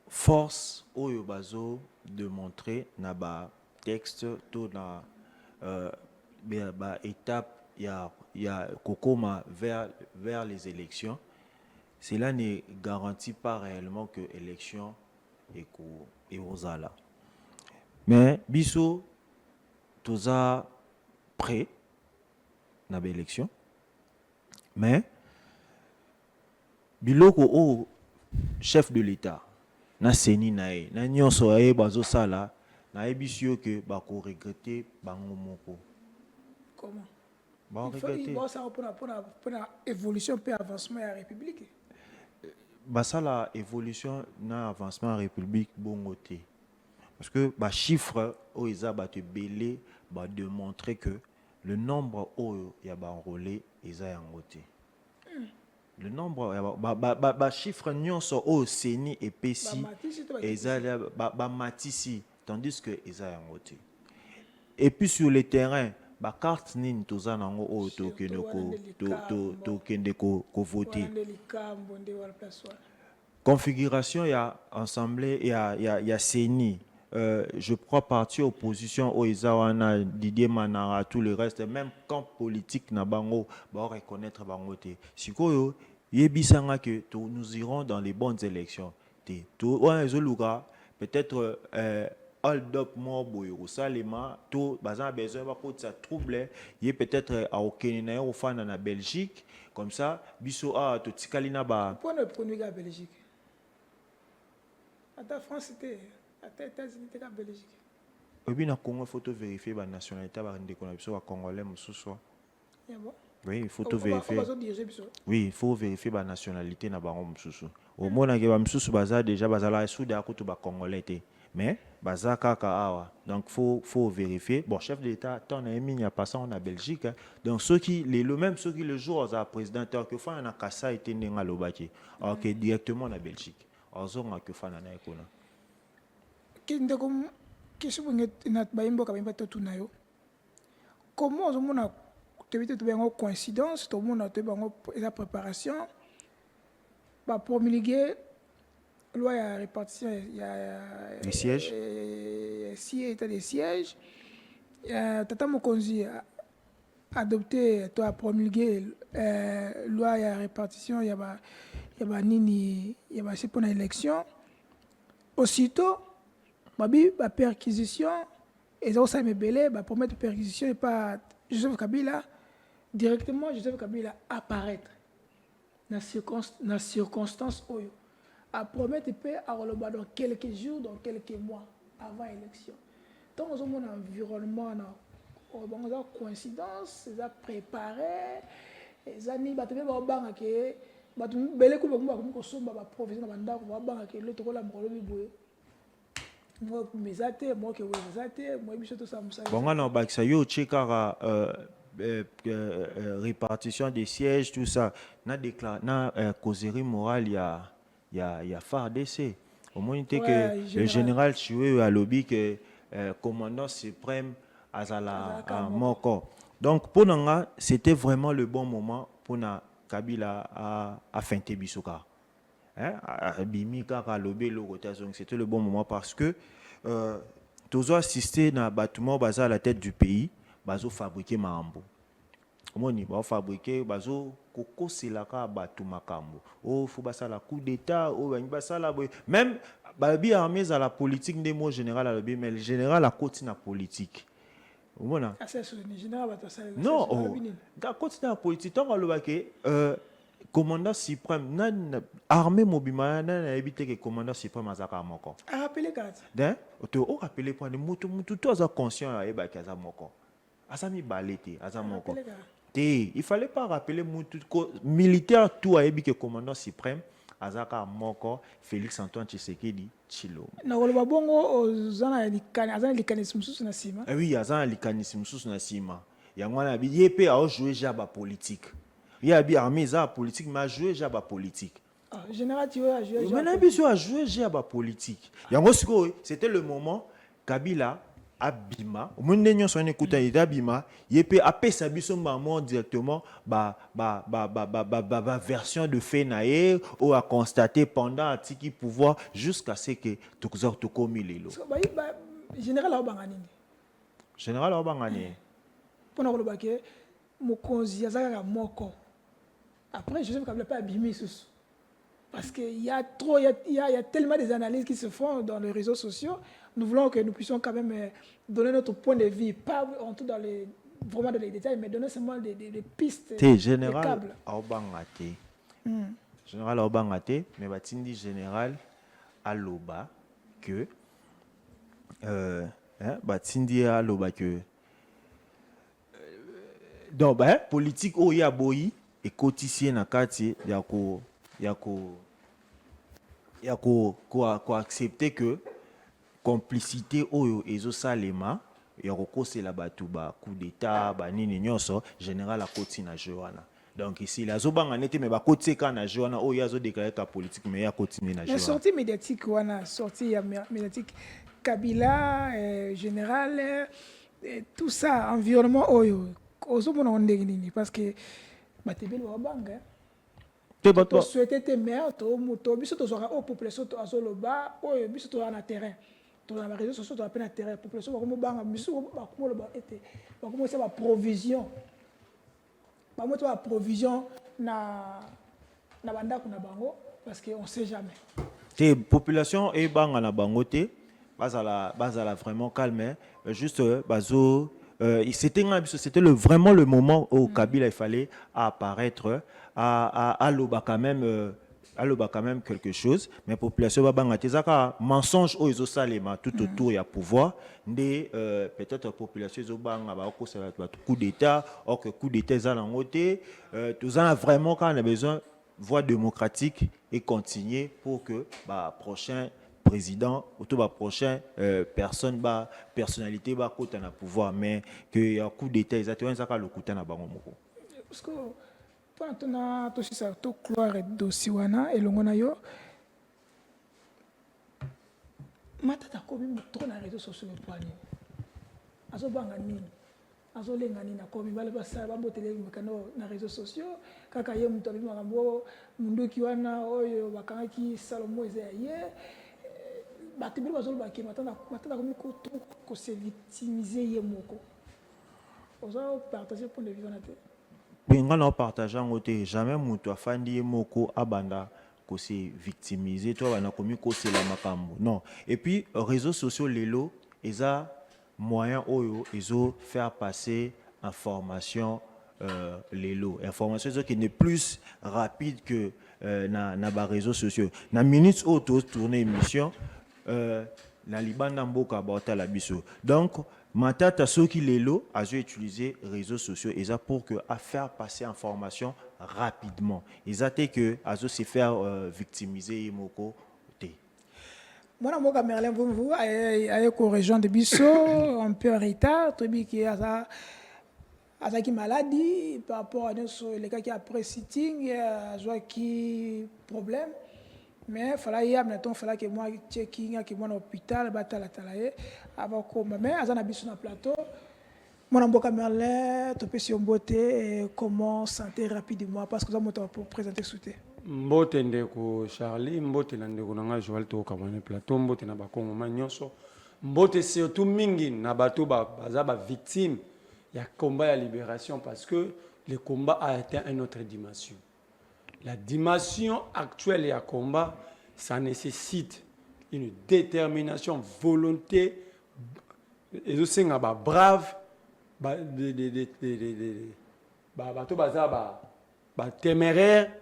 force oyo bazo de montrer na ba texte to na ba étape ya kokoma vers les élections. Cela ne garantit pas réellement que l'élection est aux ala. Mais biso toza prêt na ba élection. Mais biloko o chef de l'État na seni nae na nyonso aye bazo sala na ebisio que ba ko regretter bango moko. Comment? Ba Il faut ça pour la évolution et avancement de la République. Ba sala évolution na avancement de la République bongoté. Parce que ba chiffre o isa ba te belé ba démontrer que le nombre o ya ba enrôlé isa yangoté. Le nombre, chiffre nyonso au seni et pessi, matisi, tandis que ils ont voté. Et puis sur le terrain, carte nin tozana ngo o tokende ko voter. Configuration il y a assemblée, il y a seni. Je crois parti opposition au Izawana, Didier Manara, tout le reste, même camp politique na bango, ba reconnaître bangote. Sikoyo, yebisanga que nous irons dans les bonnes élections. Peut-être hold up mo boyo salema to bazan besoin ba ko ça trouble, y peut-être à Okene au fan na Belgique, comme ça biso a to tikalina ba. Pour ne prendre la Belgique. À ta France c'était à ta États-Unis la Belgique. Et bien, dans le Congo, il faut vérifier la nationalité de la Congolais. Oui, il faut vérifier. Oui, il faut vérifier la nationalité de la Au moins, il y a déjà des Congolais. Mais, donc il faut vérifier. Bon, chef de l'État, il y a pas ça en Belgique. Donc, ceux qui le jour où le président, que fait un Kassa été alors que directement en Belgique. Alors, que fait un Ekona. Comment on a une coïncidence, tout le monde a une préparation, promulguer la loi de répartition des sièges. Des sièges. Tata Mokonzi a adopté, a promulgué la loi de répartition, il y a pour l'élection. Aussitôt, la perquisition, et ça me belé, promettre perquisition et pas Joseph Kabila, directement Joseph Kabila apparaître dans les circonstances où à promettre dans quelques jours, dans quelques mois avant l'élection. Donc, dans mon environnement, on a coïncidence, ils ont préparé, ils ont mis répartition des sièges, tout ça. Na causerie morale, il y a FARDC. Au moins, que le général Chiwe a lobby que commandant suprême Azala Moko. Donc, pour Nanga, c'était vraiment le bon moment pour na Kabila à feinter Bisoka. Hein? C'était le bon moment parce que tous assisté à bâtiment basé à la tête du pays, bazo fabriqué Mahambo. Moni ba fabriquer bazo koko selaka batu makambo oh faut basa la coup d'état oh basa la même babi armée à la politique des mots général à l'obé mais le général a côté na politique voilà non oh da côté na politique tant le baké commandant suprême nan armée mobima nan éviter que commandant suprême azaka moko a rappelé carte d'un au rappeler point de moto tout aza conscient et ba kaza moko asami balete aza moko. Il fallait pas rappeler militaire tout a que commandant suprême Azaka Moko Félix Antoine Tshisekedi Chilo. Na woloba bongo ozana likanisme sous na sima. Oui, azana likanisme sous na sima. Yangwana bi yepé a jouer jaba politique. Ya bi armée za politique mais jouer jaba politique. Général tu a jouer. Mais na biso a jouer jaba politique. Yango siko c'était le moment Kabila abima monde nyonso on écoute il abima yepé apesa biso maman directement version de fait naé ou a constaté pendant atiki pouvoir jusqu'à ce que tout comme lelo général obangani général obangani pona ko lobake mokonzi azaka moko après je sais que pas abimi sous parce que il y a tellement des analyses qui se font dans les réseaux sociaux. Nous voulons que nous puissions quand même donner notre point de vue, pas entrer vraiment dans les détails, mais donner seulement des pistes. Général Aubangate. Général Aubangate, mais batindi général Aloba que batindi Aloba que donc politique o ya boyi et cotisien na kati yako accepter que complicité oyo ezo salema yako c'est la batuba coup d'état ba nini nyonso général a koti na Joana donc ici la zobanga nete mais ba koti ka na Joana oyo azo déclarer ka politique mais ya koti na Joana. La sortie médiatique wana sortie médiatique Kabila général tout ça environnement oyo ozo mona ondenge nini parce que batebeli wa banga to souhaiter te maire to moto biso to zora o population to azoloba o biso to na terrain to na réseaux sociaux to na terrain population ba ko banga biso ba ko loba ete ba ko ça ba provision ba moto ba provision na bandako na bango parce que on sait jamais te population e banga na bango te bazala vraiment calme juste bazo c'était vraiment le moment où Kabila il fallait apparaître à l'oba quand même quelque chose mais population va bangater ça mensonge aux iso salema tout autour il y a pouvoir des peut-être population iso banga ba ko ça va coup d'état or que coup d'état za langoté tout ça vraiment quand on a besoin voie démocratique et continuer pour que prochain président ou tout prochain personne personnalité côté na pouvoir mais que y a coup d'état exactement ça le coup na bango moko parce que pendant tona to sisa to cloire dossier wana elongo na yo matata ko bi trop na réseaux sociaux poani azo banga nini azo lenga nini ko bi bale basa ba mbotele mekano na réseaux sociaux kaka ye muto bi makambo munduki wana oyo bakangaki Salomo Ezaye batibili bazoloba ke matata komi ko se victimiser ye moko ozo partager point de vue na te benga na partager ngote jamais muto afandi ye moko abanda ko se victimiser toi bana komi ko se la makambo non et puis réseaux sociaux lelo eza moyen oyo ezo faire passer information lelo information qui n'est plus rapide que na ba réseaux sociaux na minutes auto tourner émission na libanda mboka bota la biso donc matata soki lelo azo utiliser réseaux sociaux et ça pour que à faire passer information rapidement ils attaquent que azo se faire victimiser moko té mwana mboka Merlin vous aye ko rejoindre biso un peu en retard to bi ki azaki maladie par rapport à les cas qui après sitting azo qui problème mais fallait que moi checking que moi hôpital batala talaye avant comme mais azana biso na plateau Mon amboka Merlin, topesi mbote, comment santé rapidement parce que ça m'a pour présenter souté. Mbote ndeko Charlie, mbote na ndeko nanga Joël to kamane plateau, mbote na bakongo nyonso. Mbote surtout mingi na bato baza ba victime ya combat ya libération parce que le combat a atteint une autre dimension. La dimension actuelle ya combat, ça nécessite une détermination, volonté et aussi nga ba brave bato baza ba téméraire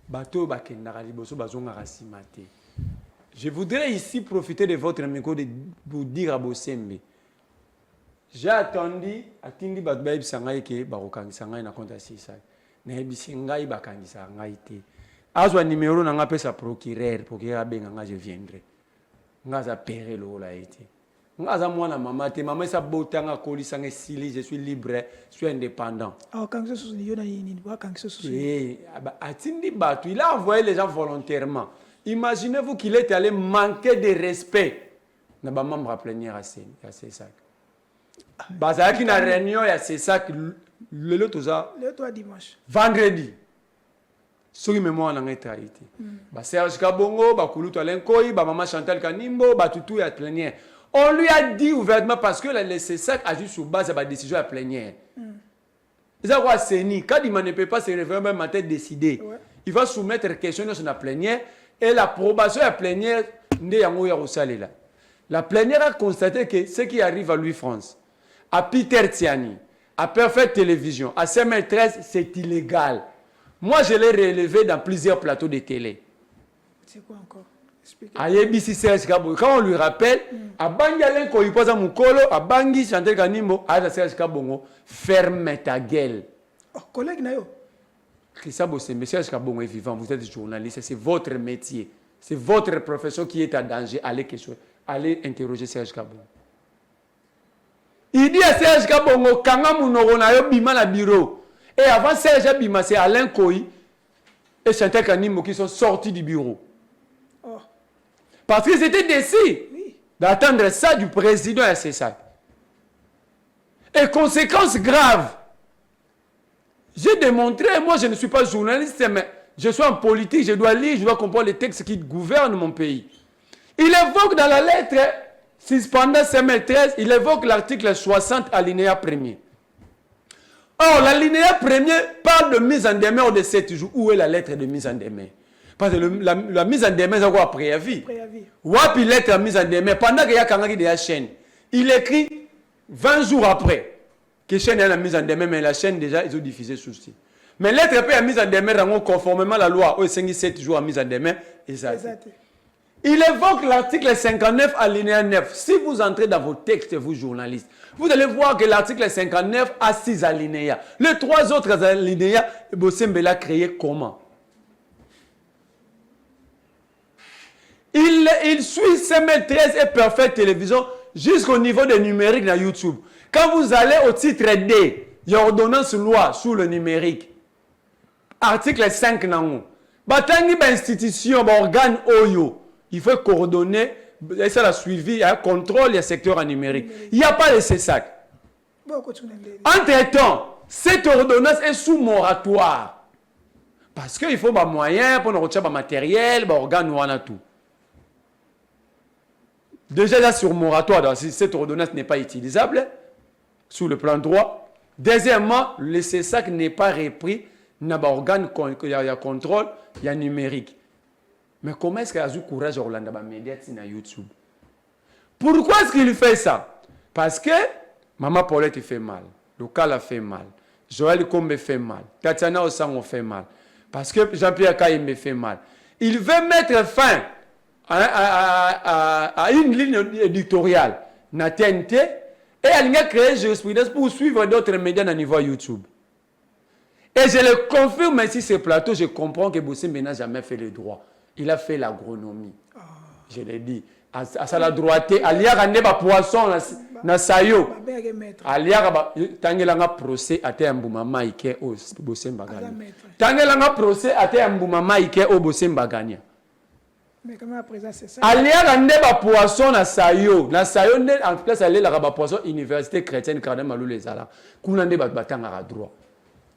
bato bakendaka liboso bazongaka nsima te. Je voudrais ici profiter de votre micro de vous dire à Bosembe. J'ai attendu atindi bato bayebisa ngai ke bakokangisa ngai na compte ya CSAC. Nayebisi ngai bakangisa ngai te. Azwa numéro na nga pesa procureur abenga nga je viendrai. Nga za pere lola ete. Nga za mwana mama te mama esa botanga kolisa nge sili je suis libre, je suis indépendant. Ah quand ce souci yona yini ba quand ce souci. Eh atindi bato, il a envoyé les gens volontairement. Imaginez-vous qu'il est allé manquer de respect na ba membre à plénière à CSAC. Bazaki na réunion ya CSAC le toza le toi dimanche. Vendredi. Soki mémoire na ngai traité. Ba Serge Kabongo, ba Kulutu Alenkoi, ba maman Chantal Kanimbo, ba Tutu ya plénière. On lui a dit ouvertement parce que le CSAC agit sur base de la décision à plénière. C'est quoi CENI? Quand il ne peut pas se réveiller même matin décider, il va soumettre question sur la plénière et l'approbation à la plénière la plénière a constaté que ce qui arrive à Louis France, à Peter Tiani, à Perfect Télévision, à CM13, c'est illégal. Moi, je l'ai relevé dans plusieurs plateaux de télé. C'est quoi encore? À YBC Serge Kabongo, quand on lui rappelle, à Bangi Alenko, il pose à Moukolo, à Bangi Chantal Kanimbo, à Serge Kabongo, ferme ta gueule. Oh, collègue Nayo. Christa Bosembe, Serge Kabongo est vivant, vous êtes journaliste, c'est votre métier, c'est votre profession qui est en danger. Allez interroger Serge Kabongo. Il dit à Serge Kabongo, Kanga Mounoro Nayo Bima la bureau. Et avant Serge Bima, c'est Alain Koyi et Chantal Kanimbo qui sont sortis du bureau. Oh. Parce qu'ils étaient déçus d'attendre ça du président à CSAC. Et conséquence grave, j'ai démontré, moi je ne suis pas journaliste, mais je suis en politique, je dois lire, je dois comprendre les textes qui gouvernent mon pays. Il évoque dans la lettre suspendant CM13, il évoque l'article 60 alinéa 1er. Or, l'alinéa 1er parle de mise en demeure de 7 jours. Où est la lettre de mise en demeure? Parce que la mise en demeure, c'est quoi? Préavis. Wapi lettre de mise en demeure. Pendant qu'il y a quelqu'un qui est la chaîne, il écrit 20 jours après que la chaîne est la mise en demeure, mais la chaîne déjà, ils ont diffusé sous ci. Mais lettre peut la mise en demeure, conformément à la loi, où il y a 7 jours à mise en demeure, exact. Il évoque l'article 59 alinéa 9. Si vous entrez dans vos textes, vous journalistes, vous allez voir que l'article 59 a 6 alinéas. Les 3 autres alinéas, Bosembe l'a créé comment? Il suit CM13 et Perfect Télévision jusqu'au niveau des numériques dans YouTube. Quand vous allez au titre D, il y a ordonnance loi sur le numérique. Article 5 nango. Batangi ba institution, ba organe Oyo. Il faut coordonner, et ça l'a suivi, il y a un contrôle, il y a un secteur en numérique. Il n'y a pas de CSAC. Entre-temps, cette ordonnance est sous moratoire. Parce qu'il faut des moyens pour nous retirer des matériel, des organes ou tout. Déjà, là, sur moratoire, donc, cette ordonnance n'est pas utilisable sous le plan droit. Deuxièmement, le CSAC n'est pas repris, il y a des organes, il y a contrôle, il y a numérique. Mais comment est-ce qu'il a eu courage de Rolanda Média sur YouTube? Pourquoi est-ce qu'il fait ça? Parce que Maman Paulette fait mal, Local a fait mal, Joël Kombe fait mal, Tatiana Osango fait mal, parce que Jean-Pierre Kaïmbe fait mal. Il veut mettre fin à une ligne éditoriale, na TNT, et il a créé jurisprudence pour suivre d'autres médias à niveau YouTube. Et je le confirme ici sur ce plateau, je comprends que Bosembe n'a jamais fait le droit. Il a fait l'agronomie. Je l'ai dit. À la droite, il y a un poisson na sayo. Il y a un procès à Théambouma Maïke au Bosemba Gagna. Tangela un procès à Théambouma Maïke au Bosemba Gagna. Mais comment à présent c'est ça? Aliaka nde ba poisson na sayo nde en place aller la ba poisson université chrétienne Cardinal Malou les ala kuna nde ba batanga à droit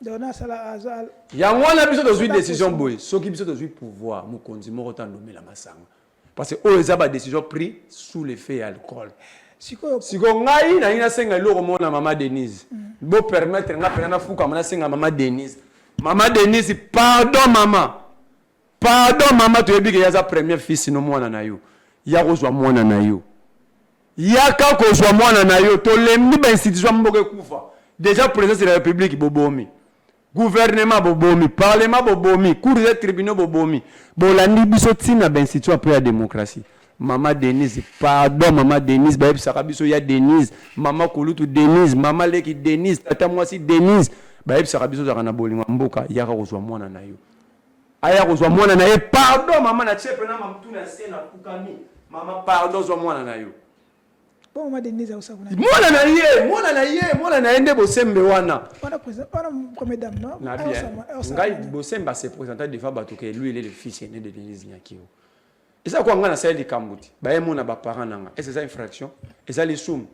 Dona sala azal. yango na biso tozwi décision boy soki biso tozwi pouvoir mokonzi moko tandome la masanga parce que eza ba décision pris sous l'effet d'alcool Siko ngai na ina senga loko mona mama Denise bo permettre nga pena na fuka mona senga mama Denise pardon mama tu ebi ke yaza premier fils no mwana na yo ya kozwa mwana na yo ya ka kozwa mwana na yo to lembi ba institution mboke kufa déjà président de la république bobomi gouvernement bobomi parlement bobomi cour des tribunaux bobomi bolandi biso tina ba institution pour la démocratie mama Denise pardon mama Denise ba ebisaka biso ya Denise mama Kolutu Denise mama Leki Denise tata mwasi Denise ba ebisaka biso za kana bolinga mboka ya ka kozwa mwana na yo aya kozwa mwana na ye pardon mama na chepe na mamtu na sena kukami mama pardon zwa mwana na yo bon mama Denise au sabuna. mwana na ye nde bosembe wana On a président, on a première dame non? na bien ngai bosembe se présenter devant bato que lui il est le fils aîné de Denise Nyakio et ça quoi ngana sa likambuti ba ye mona ba parents nanga est-ce ça infraction et ça les soum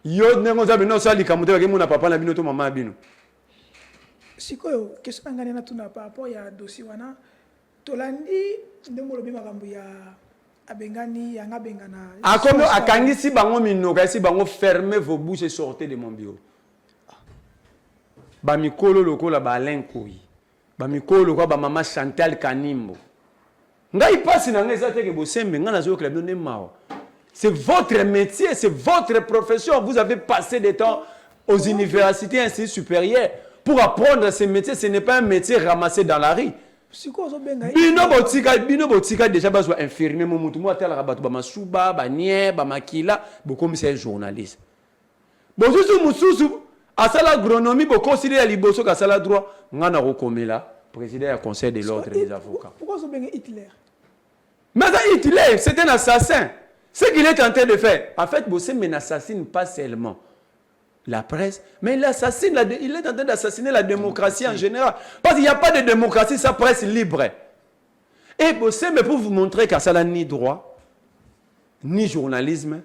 yo nengo za bino sa likambuti ba ke mona papa na bino to mama bino. Sikoyo question ngani na tuna par rapport ya dossier wana tolandi ndemo lobi makambo ya abengani yanga bengana akomo akangisi bango minoka esi bango fermez vos bouches et sortez de mon bureau ba mikolo lokola ba Alain Koyi ba mikolo lokola ba mama Chantal Kanimbo ngai pasi na ngai zate ke bosembe ngana zo club ne mao c'est votre métier c'est votre profession vous avez passé des temps aux universités ainsi supérieures pour apprendre ce métier, ce n'est pas un métier ramassé dans la rue. Bino botika déjà besoin infirmier momutu mo atala rabatu ba masuba ba nie ba makila bokomi c'est journaliste. Bozuzu mususu asala agronomie bo considérer liboso ka sala droit ngana rokomela président du conseil de l'ordre des avocats. Pourquoi so benga Hitler? Mais Hitler c'est un assassin. Ce qu'il est en train de faire, en fait, Bossé n'assassine pas seulement la presse, mais il est en train d'assassiner la démocratie en général. Parce qu'il n'y a pas de démocratie sans presse libre. Et Bossé, mais pour vous montrer qu'à ça n'a ni droit, ni journalisme,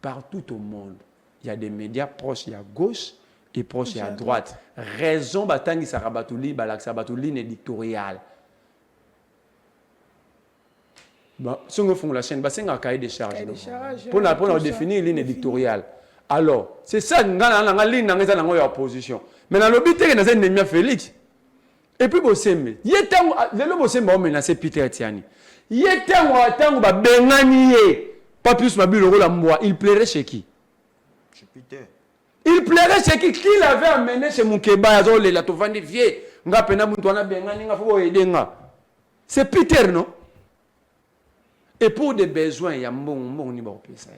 partout au monde, il y a des médias proches, il y a gauche et proches, il y a droite. Raison, Batangi Sarabatouli, Balak ligne éditoriale. Si on fait la chaîne, c'est un cahier de charge. Pour définir une ligne éditoriale. Alors, c'est ça, on a une ligne dans opposition. Mais dans le but, il y a un ennemi Félix. Et puis, Bossembe. Il y a un Bossembe qui a menacé Peter Tiani. Il y a un temps où pas plus ma bulle la moi. Il plairait chez qui? Chez Peter. Il plairait chez qui? Qui l'avait amené chez Moukeba, la Tovani Vie, nga pena Moutouana Bengani, nga faut aider nga. C'est Peter, non? Et pour des besoins, il y a un bon niveau de ça.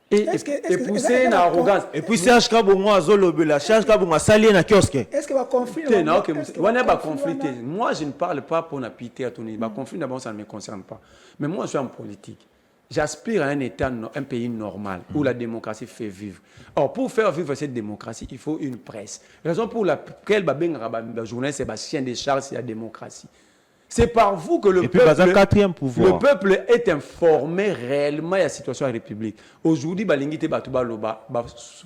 Et pousser une arrogance. Et puis Serge Kabongo a zolobela, Serge Kabongo a sali na kiosque. Est-ce qu'il va conflit? Moi, je ne parle pas pour la pitié à ton niveau. Conflit d'abord, ça ne me concerne pas. Mais moi, je suis en politique. J'aspire à un État, un pays normal où la démocratie fait vivre. Or, pour faire vivre cette démocratie, il faut une presse. La raison pour laquelle la journée, c'est le chien de Charles, c'est la démocratie. C'est par vous que le peuple est informé réellement de la situation de la République. Aujourd'hui, l'ingité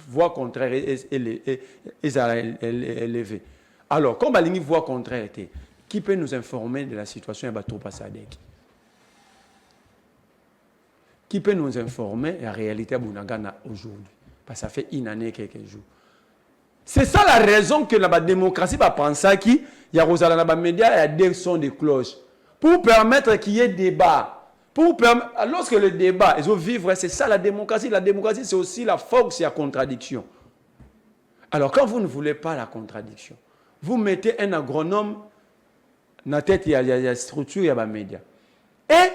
voix contraire est élevée. Alors, comme la voix contraire était, qui peut nous informer de la situation de Tropa Sadek? Qui peut nous informer de la réalité de Bunagana aujourd'hui? Parce que ça fait une année, quelques jours. C'est ça la raison que la démocratie va penser qu'il y a Rosalana médias et des sons de cloche. Pour permettre qu'il y ait débat. Lorsque le débat, ils ont vivre, c'est ça la démocratie. La démocratie, c'est aussi la force et la contradiction. Alors, quand vous ne voulez pas la contradiction, vous mettez un agronome dans la tête, il y a structure, il y a des médias. Et,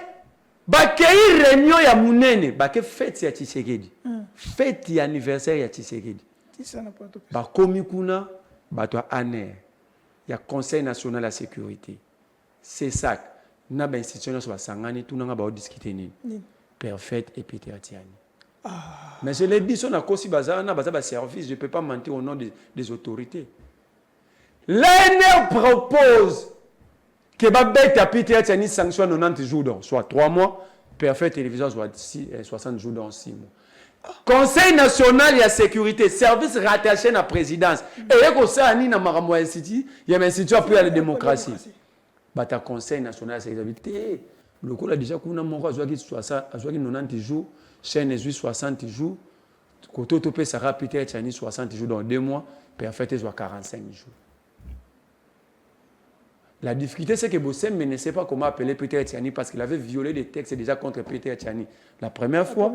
il y a réunion, il y a mounene, il y a fête, il y a Tshisekedi. Fête, il y a anniversaire, il y a Tshisekedi. Komikuna, il y a Conseil national de la sécurité. C'est ça. Il y a une institution qui va discuter. Perfect et Peter Tiani. Mais je l'ai dit, si on a un service, je ne peux pas mentir au nom des autorités. L'ANR propose que va bête Peter Tiani sanction 90 jours donc soit 3 mois Perfait télévision soit 60 jours dans 6 mois. Conseil national de sécurité, service rattaché à la présidence. Et il y a ça ni na makambo institut, il y a un institut pour la démocratie. Bah ta conseil national de sécurité, le coup là déjà qu'on a mon roi soit 90 jours, chaîne 60 jours, côté topé ça Peter Tiani 60 jours dans 2 mois, Perfait soit 45 jours. La difficulté, c'est que Bossem ne sait pas comment appeler Peter Tiani parce qu'il avait violé des textes déjà contre Peter Tiani la première fois.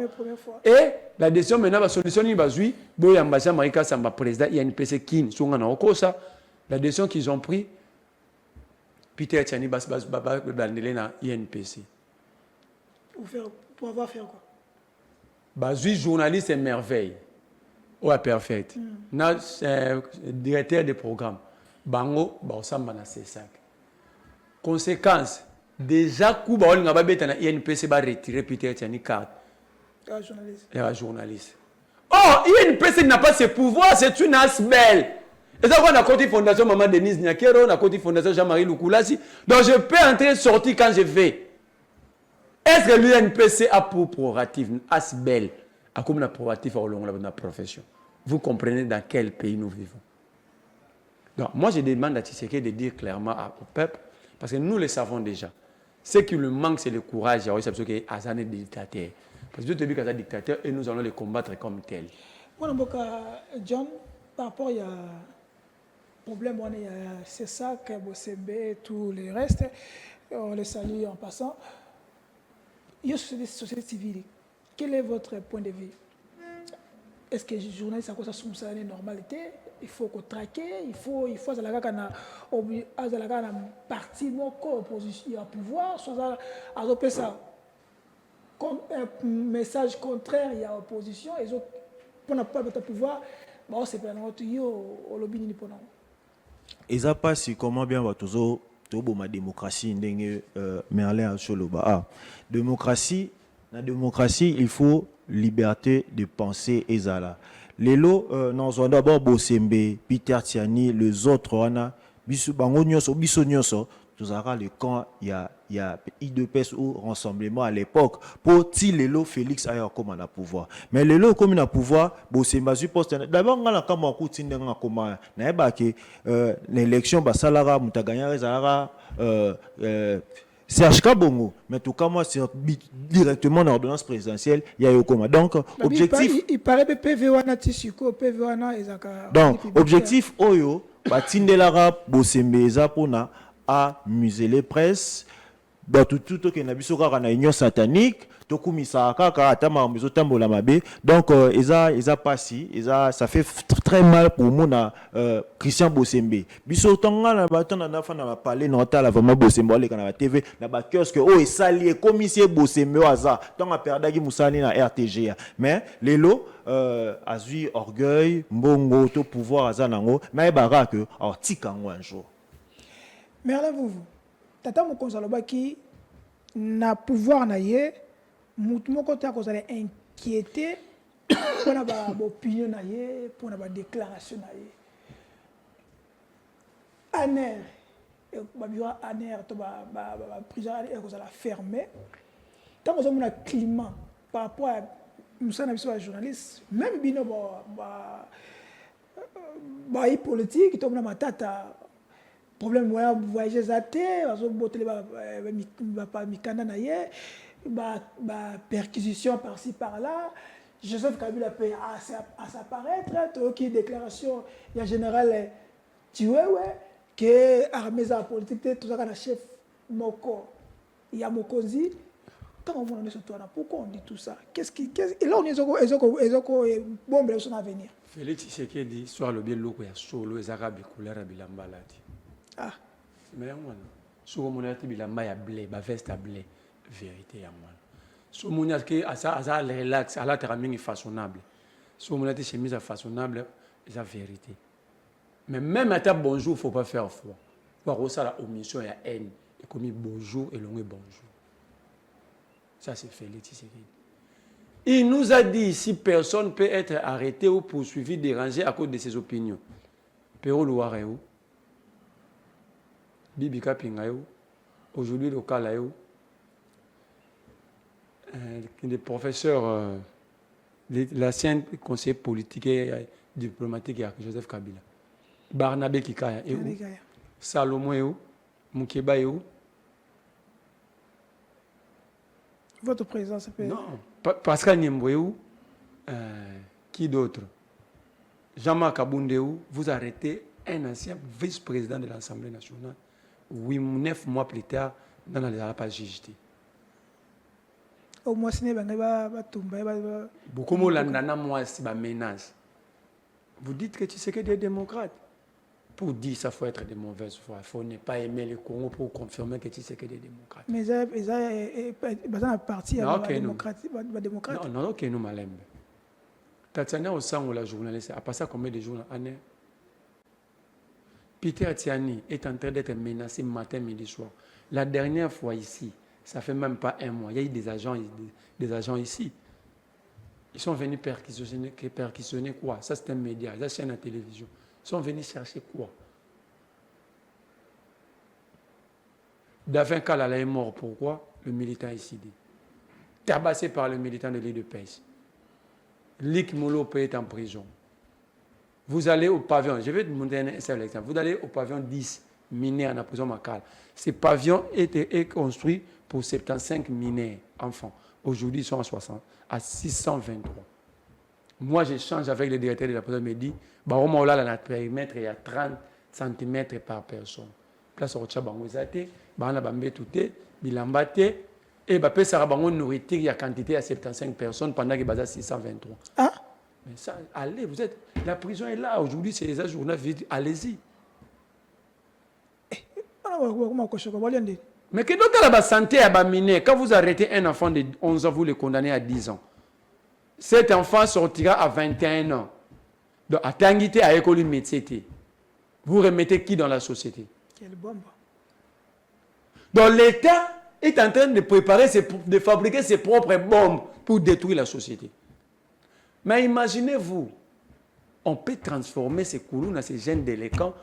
Et la décision maintenant, la solution, il va jouer. Bon, l'ambassade Marika Samba, président, il y a une PC qui est la décision qu'ils ont prise, Peter Tiani va dans l'INPC. Pour avoir fait quoi? Bazui, journaliste et merveille. Ouais, parfait. Directeur des programmes. Bango, Baosamba na C5. Conséquence, déjà, Kuba on a na INPC va retirer Peter Tiani carte. Un journaliste. Oh, INPC n'a pas ce pouvoir, c'est une asbelle. Et ça, on a côté fondation Maman Denise Nyakero, on a côté fondation Jean-Marie Lukulasi. Donc, je peux entrer sortir quand je vais. Est-ce que l'INPC a pour prorative, asbelle, a comme la prorative au long de la profession? Vous comprenez dans quel pays nous vivons? Donc, moi, je demande à Tshisekedi de dire clairement au peuple, parce que nous le savons déjà. Ce qui lui manque, c'est le courage. Il y a aussi qu'il y a des dictateurs. Parce que Dieu te dit qu'il y a des dictateurs et nous allons les combattre comme tels. John, par rapport à problème, c'est ça, Bosembe et tout le reste. On les salue en passant. Il y a une société civile. Quel est votre point de vue? Est-ce que les journalistes ont une normalité? Il faut qu'on traque, il faut un parti opposition au pouvoir, soit à ça un message contraire il y a opposition et autres pour ne pas mettre pouvoir, c'est pas notre au lobby ni pour nous. Et ça passe comment bien va toujours ma démocratie ndenge Merlin Choloba. Démocratie, la démocratie, il faut liberté de penser et zala. Les lots, nous avons d'abord Bosembe, Peter Tiani, les autres, on a biso nyoso, tout ça, le camp, il y a IDPS ou rassemblement à l'époque, pour ti les lots Félix ailleurs comme on a pouvoir. Mais les lots comme on a pouvoir, Bosembe su poste. D'abord, on a comme un coup de n'enga comment, n'a que l'élection, salara, mutaganya, zalara, Serge Kabongo, mais en tout cas, moi, c'est directement dans l'ordonnance présidentielle, il y a eu comment. Donc, objectif. Il paraît que PV1 Tissiko, PV1 Ezaka. Donc, objectif, Oyo, Batindelara, Bosembe, Pona, à museler presse, tout que Nabisoka na union satanique, Tokumisa Kaka, Atama, Mizotambo Lamabe. Donc, ils passé, ça fait très mal pour moi, Christian Bosembe. Biso Tonga, na baton, na fa na parler, na la vraiment Bosembe, les canaux TV, na ba kiosque, oh, et salié, commissaire Bosembe, Aza, tant à perdre Moussani na RTG. Mais, les lots, Azui, orgueil, Mbongo, to pouvoir, Azanango, mais barak, alors, tikango un jour. Mais allez-vous, Tata Mokonsaloba qui n'a pouvoir naïe, mon côté à cause de inquiété pour la opinion naïe, pour la déclaration naïe. Aner, Aner, prison à cause de la fermer. Tant que on a climat par rapport à nous sommes des journalistes, même bino politique, tout le monde tata. Problème ouais voyager zaté azo botelé ba mikanda na ye ba perquisition par-ci par-là. Joseph Kabila peut à s'apparaître qui déclaration il y a général tué que armée za politique tout ça kana chef moko il y a Mokozi quand on voit sur toi pourquoi on dit tout ça et là on est bombe sur l'avenir Félix Tshisekedi soit le bien loko ya solo ezaka couleur bilamba lati. Ah, mais moi, si on a bilamba ya blé, ba veste à blé, vérité ya moi. Si on a que ça relax, à la termine façonnable. Si on a des chemises façonnable, c'est vérité. Mais même à ta bonjour, faut pas faire froid. Pour ça la omission ya haine, et comme bonjour et long bonjour. Ça c'est Félix Tshisekedi. Il nous a dit si personne peut être arrêté ou poursuivi, dérangé à cause de ses opinions. Pero Louareu Bibi Kapingayo, aujourd'hui le cas là où des professeurs, l'ancien conseiller politique et diplomatique Joseph Kabila, Barnabé Kikaya et où, Salomon et où, Moukeba et où. Votre président s'appelle... Non, Pascal Niemboué où, qui d'autre? Jean-Marc Aboundéou, vous arrêtez un ancien vice-président de l'Assemblée nationale, 9 mois plus tard, dans la page JT. Au moins, ce n'est pas beaucoup de gens menace. Vous dites que tu sais que des démocrates. Pour dire ça, il faut être de mauvaise foi. Il faut ne pas aimer le Congo pour confirmer que tu sais que des démocrates. Mais ils ont un parti démocrate. Non, non, ok, nous m'aimons. Tatiana au sang ou la journaliste, à passer combien de jours l'année? Peter Atiani est en train d'être menacé matin, midi, soir. La dernière fois ici, ça fait même pas un mois, il y a eu des agents ici. Ils sont venus perquisitionner quoi? Ça c'est un média, ça c'est une télévision. Ils sont venus chercher quoi? Davin Kalala est mort, pourquoi? Le militant ici dit. Tabassé par le militant de l'île de Pêche. Lik Moulope est en prison. Vous allez au pavillon, je vais vous montrer un seul exemple. Vous allez au pavillon 10, minés en la prison Makala. Ce pavillon est construit pour 75 mineurs, enfants. Aujourd'hui, ils sont à 623. Moi, j'échange avec le directeur de la prison, il me dit, dans périmètre, il y a 30 cm par personne. Place au Tchabango, et il y a une nourriture, il y a quantité à 75 personnes pendant qu'il y a 623. Ah? Mais ça, allez, vous êtes. La prison est là. Aujourd'hui, c'est les journalistes. Allez-y. Mais que d'autres la santé à miner, quand vous arrêtez un enfant de 11 ans, vous le condamnez à 10 ans. Cet enfant sortira à 21 ans. Donc, à Tanguité, à l'école métier. Vous remettez qui dans la société? Quelle bombe. Donc, l'État est en train de préparer, de fabriquer ses propres bombes pour détruire la société. Mais imaginez-vous, on peut transformer ces Koulouna, ces jeunes délinquants,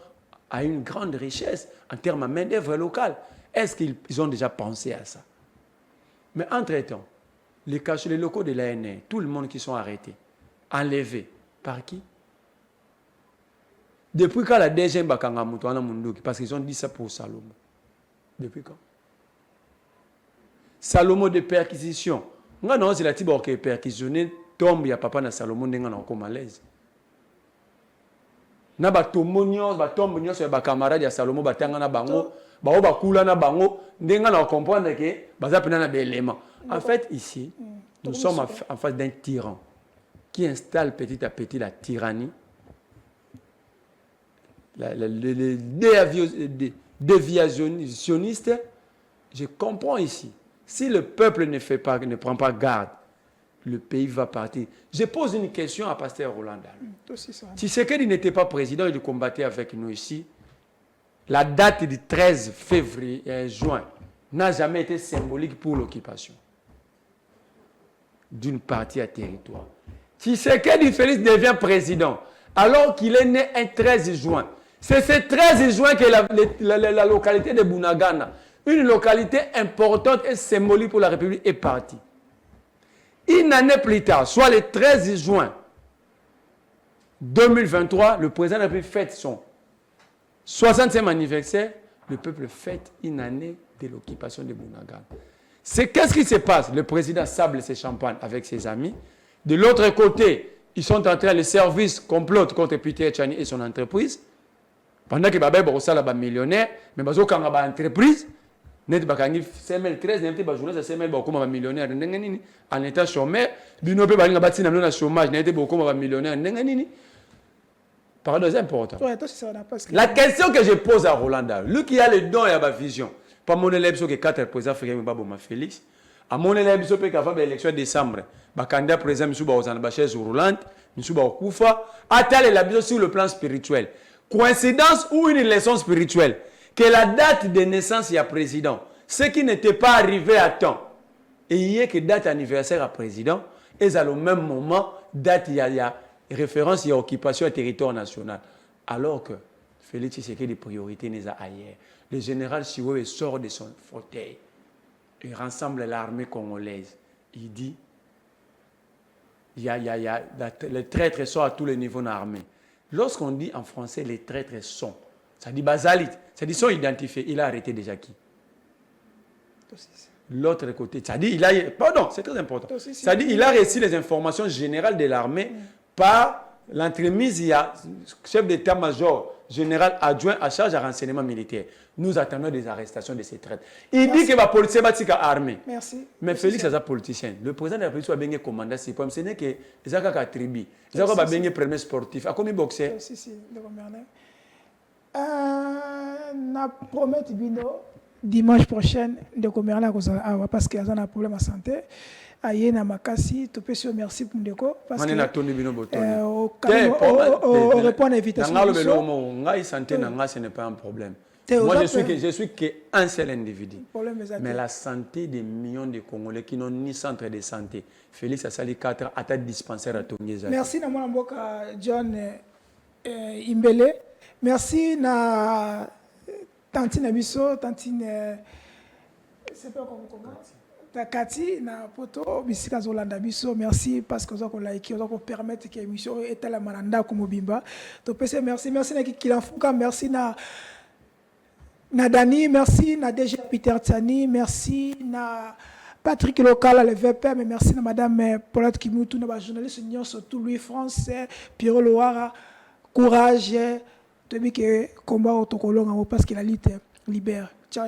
à une grande richesse en termes de main-d'œuvre locale. Est-ce qu'ils ont déjà pensé à ça? Mais entre-temps, les locaux de l'ANR, tout le monde qui sont arrêtés, enlevés, par qui? Depuis quand la DG Bakanga Moutouana Munduki? Parce qu'ils ont dit ça pour Salomo. Depuis quand? Salomo de perquisition. Non, c'est la type qui est perquisitionné. Tombe, il y a papa na Salomon n'est pas encore malaise. Na ba tomonios, ba tombe nyos ya ba camarade ya Salomon ba tanga na bango, ba o ba kula na bango, ndenga na comprendre que baza pena na éléments. En fait ici, nous sommes en face d'un tyran qui installe petit à petit la tyrannie. Les déviationnistes, je comprends ici. Si le peuple ne prend pas garde, le pays va partir. Je pose une question à Pasteur Roland Dalo. Tshisekedi n'était pas président, il combattait avec nous ici. La date du 13 février et juin n'a jamais été symbolique pour l'occupation d'une partie à territoire. Tshisekedi Félix devient président alors qu'il est né un 13 juin. C'est ce 13 juin que la localité de Bunagana, une localité importante et symbolique pour la République, est partie. Une année plus tard, soit le 13 juin 2023, le président de la République fête son 60e anniversaire. Le peuple fête une année de l'occupation de Bunagana. Qu'est-ce qui se passe? Le président sable ses champagnes avec ses amis. De l'autre côté, ils sont en train, le service complote contre Peter Tchani et son entreprise. Pendant que Babé Borossa est millionnaire, mais Bazo Kanga ba entreprise, net bakangi CML 13, net ba journée CML ba comme millionnaire ndenganini en état chômeur, bino pe balinga batina na chômage, net ba comme millionnaire ndenganini. Paradoxe important. La question que je pose à Roland Dalo, lui qui a le don et la vision, pas mon élève sur que 4 présidents africains ba boma Félix, à mon élève sur que avant l'élection de décembre, ba candidat président Misuba Ozana ba chaise roulante, Misuba Okufa, atteint la vision sur le plan spirituel. Coïncidence ou une leçon spirituelle que la date de naissance il y a président, ce qui n'était pas arrivé à temps, et il y a que date anniversaire à président, et à le même moment, date il y a référence, il y a occupation et territoire national. Alors que Félix Tshisekedi, des priorités n'est ailleurs. Le général Chiwewe sort de son fauteuil. Il rassemble l'armée congolaise. Il dit, les traîtres sont à tous les niveaux de l'armée. Lorsqu'on dit en français les traîtres sont, ça dit basalit, ça dit sont identifiés. Il a arrêté déjà qui? L'autre côté, ça dit, pardon, c'est très important. Ça dit, il a reçu les informations générales de l'armée par l'entremise, il y a chef d'état-major général adjoint à charge de renseignement militaire. Nous attendons des arrestations de ces traîtres. Il dit que les policiers sont armés. Merci. Mais Félix est un politicien. Le président de la République a bien commandé ses pommes. Ce n'est que les a tribu. Les a bien premier sportif. A combien boxer? Si, si, na promet bino dimanche prochain de commerce parce qu'il y a un problème de santé. Aïe na makasi, tu peux se merci pour ndeko parce que on répond à l'invitation. Santé ce n'est pas un problème. Moi je suis qu'un seul individu. Mais la santé des millions de Congolais qui n'ont ni centre de santé. Félix Asali 4 à ta dispensaire à Tonyeza. Merci na mwana mboka John Imbele. Merci na tantine biso, tantine c'est pas comment Kati na poto bisika zolanda biso. Merci parce que vous avez like, vous avez permettre que l'émission est à la mananda comme bimba. Donc merci na Kilanfuka, merci na Dani, merci na DG Peter Tsani, merci na Patrick Local, le VP, mais merci na Madame Paulette Kimutu, na journaliste surtout Louis Français, Pierre Loara, courage, de que combat au Tokolonga parce que la lutte libère. Ciao.